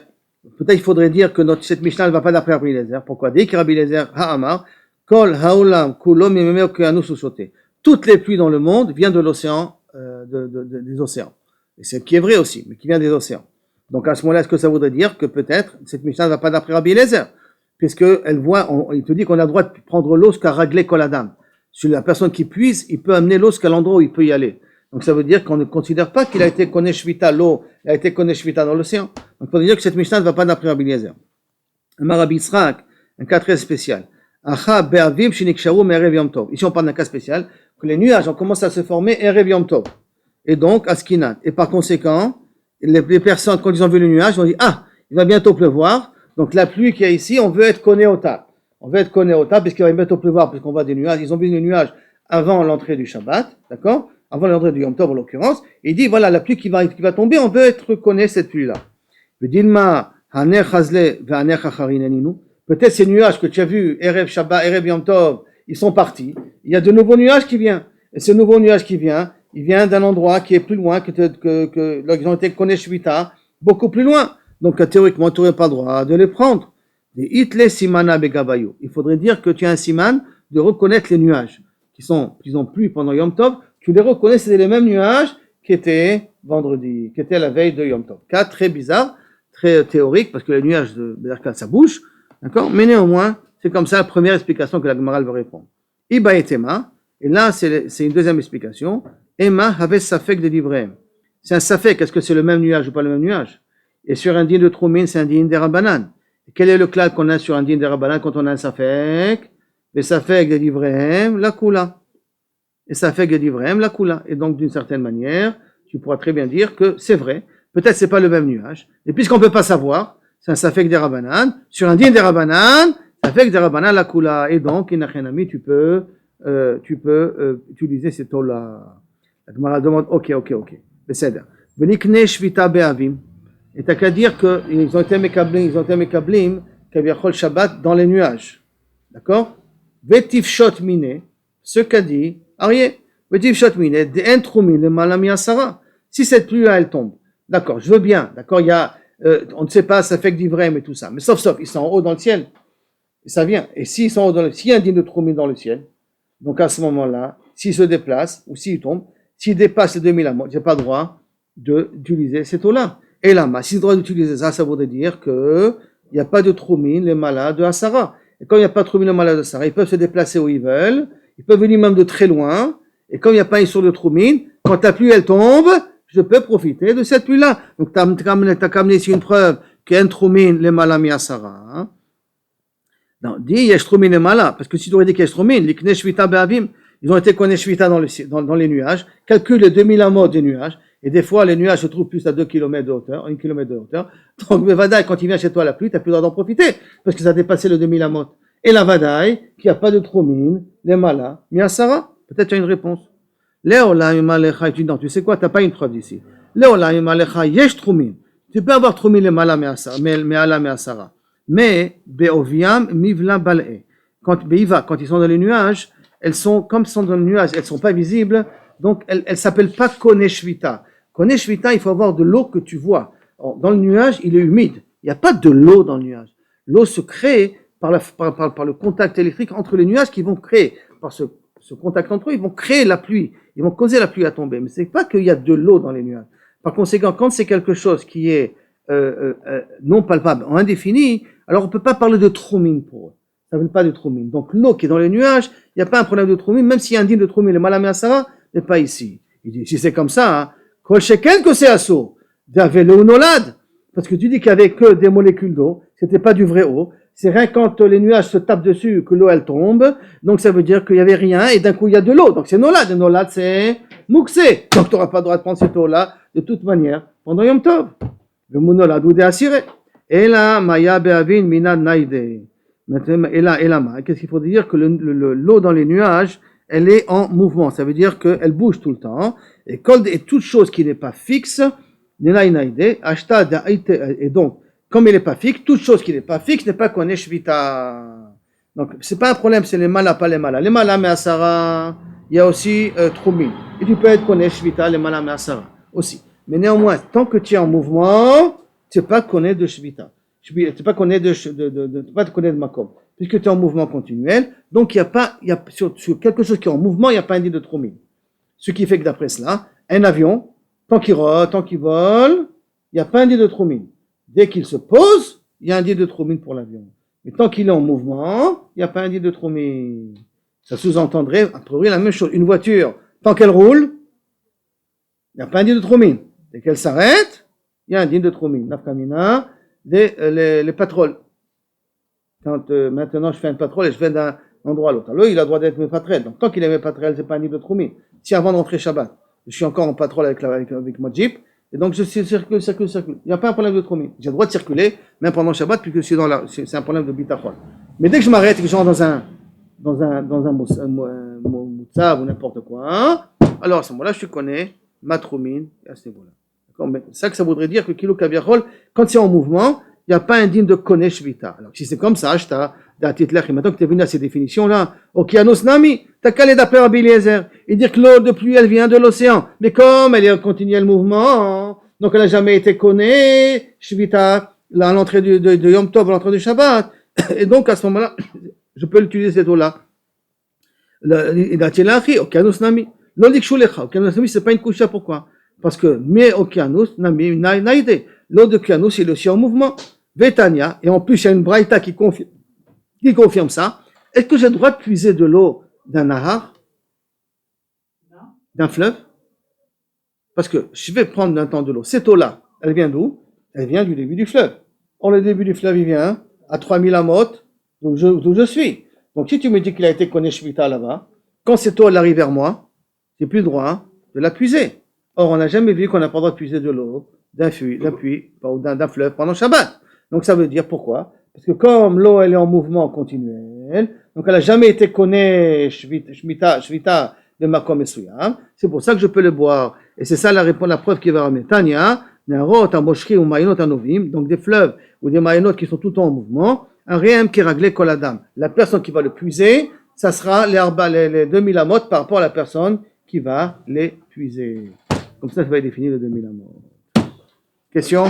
Peut-être il faudrait dire que cette Mishnah ne va pas d'après Rabbi Eliezer. Pourquoi? Dès que Rabbi Eliezer ha'amar, kol ha'olam kulo mimeme okianus usote. Toutes les pluies dans le monde viennent de l'océan, des océans. Et c'est qui est vrai aussi, mais qui vient des océans. Donc à ce moment-là, est-ce que ça voudrait dire que peut-être cette Mishnah ne va pas d'après Rabbi Eliezer? puisque elle voit, il te dit qu'on a le droit de prendre l'eau jusqu'à ragler Koladam. Sur la personne qui puise, il peut amener l'eau jusqu'à l'endroit où il peut y aller. Donc ça veut dire qu'on ne considère pas qu'il a été Koné Shvita, l'eau, il a été Koné Shvita dans l'océan. Donc on peut dire que cette Mishnah ne va pas d'après Rabbi Eliezer. Rabbi Yitzhak, un cas très spécial. Acha be'avim sheniksharu me'erev yom tov. Ici on parle d'un cas spécial, que les nuages ont commencé à se former erev yom tov. Et donc, askinat. Et par conséquent, les personnes, quand ils ont vu le nuage, ils ont dit, ah, il va bientôt pleuvoir. Donc la pluie qu'il y a ici, on veut être Koné Ota. On veut être Koné Ota, puisqu'il va bientôt pleuvoir, puisqu'on voit des nuages. Ils ont vu le nuage avant l'entrée du Shabbat, d'accord? Avant l'entrée du Yom Tov, en l'occurrence. Et il dit, voilà, la pluie qui va tomber, on veut être Koné cette pluie-là. Peut-être ces nuages que tu as vus, Erev Shabbat, Erev Yom Tov, ils sont partis. Il y a de nouveaux nuages qui viennent. Et ce nouveau nuage qui vient, il vient d'un endroit qui est plus loin ils ont été Koné Shvita, beaucoup plus loin. Donc, théoriquement, tu n'aurais pas le droit de les prendre. Il faudrait dire que tu as un siman de reconnaître les nuages qui ont plu pendant Yom Tov. Tu les reconnais, c'était les mêmes nuages qui étaient vendredi, qui étaient la veille de Yom Tov. Cas très bizarre, très théorique, parce que les nuages de Berkat, ça bouge. D'accord? Mais néanmoins, c'est comme ça la première explication que la Gemara veut répondre. Iba et Tema. Et là, c'est une deuxième explication. Emma avait safek de l'Ivraim. C'est un safek. Est-ce que c'est le même nuage ou pas le même nuage? Et sur un din de Troumin, c'est un din de Rabbanan. Quel est le clal qu'on a sur un din de Rabbanan quand on a un safek? Le safek de l'Ivraim, la kula. Et safek de l'Ivraim, la kula. Et donc, d'une certaine manière, tu pourras très bien dire que c'est vrai. Peut-être c'est pas le même nuage. Et puisqu'on peut pas savoir, c'est un safek de Rabbanan. Sur un din de Rabbanan, safek de Rabbanan, la kula. Et donc, inachenami, tu peux utiliser cette eau-là. La Gemara demande, ok. Beseder. Venikne shvita be'avim. Et t'as qu'à dire qu'ils ont été mekablim, kaviachol Shabbat dans les nuages. D'accord? Vetifshot mine, ce qu'a dit Arié. Vetifshot mine, de'en trumin le malami asara. Si cette pluie-là, elle tombe. D'accord, je veux bien. D'accord, il y a, on ne sait pas, ça fait que d'Ivrem et tout ça. Mais sauf, ils sont en haut dans le ciel. Et ça vient. Et s'ils sont en haut dans le ciel, s'il y a un din de trumin dans le ciel, donc à ce moment-là, s'ils se déplacent, ou s'ils tombent, s'ils dépassent les 2000 amotes, j'ai pas le droit d'utiliser cette eau-là. Et là, si le droit d'utiliser ça, ça voudrait dire que il n'y a pas de troumine, les malades de Asara. Et quand il n'y a pas de troumine, les malades de Asara, ils peuvent se déplacer où ils veulent, ils peuvent venir même de très loin, et quand il n'y a pas une source de troumine, quand la pluie, elle tombe, je peux profiter de cette pluie-là. Donc, tu as amené ici une preuve qu'il y a une troumine, les malades mi Asara. Hein? Non, dis, il y a troumine, les malades, parce que si tu aurais dit qu'il y a troumine, les kne shvita be'avim, ils ont été connais shvita dans les nuages, calcule les 2000 amotes des nuages, et des fois, les nuages se trouvent plus à 2 km de hauteur, 1 km de hauteur. Donc, le Vadaï, quand il vient chez toi la pluie, tu n'as plus le droit d'en profiter, parce que ça a dépassé le 2000 amotes. Et la Vadaï, qui n'a pas de troumine, les malas, Miasara, peut-être tu as une réponse. Léolam Alecha, tu sais quoi, tu n'as pas une preuve ici. Léolam Alecha, yesh troumine. Tu peux avoir troumine les malas, Miasara. Mais, Beoviam, Mivla Bal'e. Quand ils sont dans les nuages, elles sont, comme elles sont dans les nuages, elles ne sont pas visibles, donc elles ne s'appellent pas Koné Shvita. Koné Shvita, il faut avoir de l'eau que tu vois. Dans le nuage, il est humide. Il n'y a pas de l'eau dans le nuage. L'eau se crée par le contact électrique entre les nuages qui vont créer, par ce contact entre eux, ils vont créer la pluie. Ils vont causer la pluie à tomber. Mais ce n'est pas qu'il y a de l'eau dans les nuages. Par conséquent, quand c'est quelque chose qui est non palpable, en indéfini, alors on ne peut pas parler de troumine pour eux. Ça ne veut pas de troumine. Donc l'eau qui est dans les nuages, il n'y a pas un problème de troumine, même s'il y a un din de troumine, le malamé asara, mais pas ici. Il dit, si c'est comme ça, hein, kol sheken que c'est assaut, d'avelo nolad, parce que tu dis qu'il y avait que des molécules d'eau, c'était pas du vrai eau, c'est rien quand les nuages se tapent dessus que l'eau elle tombe, donc ça veut dire qu'il y avait rien, et d'un coup il y a de l'eau, donc c'est nolad, et nolad c'est mouxé, donc tu n'auras pas le droit de prendre cette eau-là, de toute manière, pendant Yom Tov. Le monolad ou des asiré. Et là, maya be'avin minad naide. Et là, qu'est-ce qu'il faut dire? Que l'eau dans les nuages, elle est en mouvement. Ça veut dire qu'elle bouge tout le temps. Et toute chose qui n'est pas fixe, et donc, comme elle n'est pas fixe, toute chose qui n'est pas fixe n'est pas koné shvita. Donc, c'est pas un problème, c'est les malas, pas les malas. Les malas, mais asara, il y a aussi troumine. Et tu peux être koné shvita, les malas, mais asara aussi. Mais néanmoins, tant que tu es en mouvement, tu n'es pas koné de shvita. Tu n'es pas koné de makom. Puisque tu es en mouvement continuel, donc sur quelque chose qui est en mouvement, il n'y a pas un dit de troumine. Ce qui fait que d'après cela, un avion, tant qu'il vole, il n'y a pas un dit de troumine. Dès qu'il se pose, il y a un dit de troumine pour l'avion. Mais tant qu'il est en mouvement, il n'y a pas un din de troumine. Ça sous-entendrait, a priori, la même chose. Une voiture, tant qu'elle roule, il n'y a pas un din de troumine. Dès qu'elle s'arrête, il y a un din de troumine. Nafkamina, les patrouilles. Quand maintenant je fais un patrouille et je vais d'un endroit à l'autre, alors il a le droit d'être mes patrelles. Donc tant qu'il est mes patrelles, c'est pas un din de troumine. Si avant d'entrer Shabbat, je suis encore en patrouille avec mon Jeep, et donc je circule. Il n'y a pas un problème de troumine. J'ai le droit de circuler, même pendant Shabbat, puisque je suis c'est un problème de bitachon. Mais dès que je m'arrête et que je rentre dans un moutsav ou n'importe quoi, alors à ce moment-là, je connais ma troumine à ce niveau-là. D'accord? Mais c'est ça que ça voudrait dire que kilo kaviachol, quand c'est en mouvement, il n'y a pas un din de koné shvita. Alors si c'est comme ça, je t'ai maintenant que tu es venu à ces définitions-là, okianos nami, t'as qu'à aller d'appeler Rabbi Eliezer et dire que l'eau de pluie, elle vient de l'océan. Mais comme elle est continuelle le mouvement, donc elle n'a jamais été koné shvita, à l'entrée de Yom Tov, à l'entrée du Shabbat, et donc à ce moment-là, je peux utiliser cette eau-là. Okianos nami. Okianos nami, c'est pas une coucha, pourquoi? Parce que mais okianos nami naide. L'eau de Okianos, il est aussi en mouvement. Vetania, et en plus il y a une braïta qui confirme ça. Est-ce que j'ai le droit de puiser de l'eau d'un nahar, d'un fleuve? Parce que je vais prendre d'un temps de l'eau. Cette eau-là, elle vient d'où? Elle vient du début du fleuve. Or, le début du fleuve, il vient à 3000 amot, d'où je suis. Donc, si tu me dis qu'il a été connu Shvita là-bas, quand cette eau elle arrive vers moi, j'ai plus le droit de la puiser. Or, on n'a jamais vu qu'on n'a pas le droit de puiser de l'eau d'un puits ou d'un fleuve pendant Shabbat. Donc, ça veut dire pourquoi? Parce que comme l'eau elle est en mouvement continuel, donc elle n'a jamais été connue Shvita de Makom Esuyam, c'est pour ça que je peux le boire. Et c'est ça la preuve qui va ramener. Tanya, Narot, Amoshri ou Maïnot Anovim, donc des fleuves ou des Maïnot qui sont tout le temps en mouvement, un réem qui est réglé koladam. La personne qui va le puiser, ça sera les 2000 amot par rapport à la personne qui va les puiser. Comme ça va définir les 2000 amot. Question?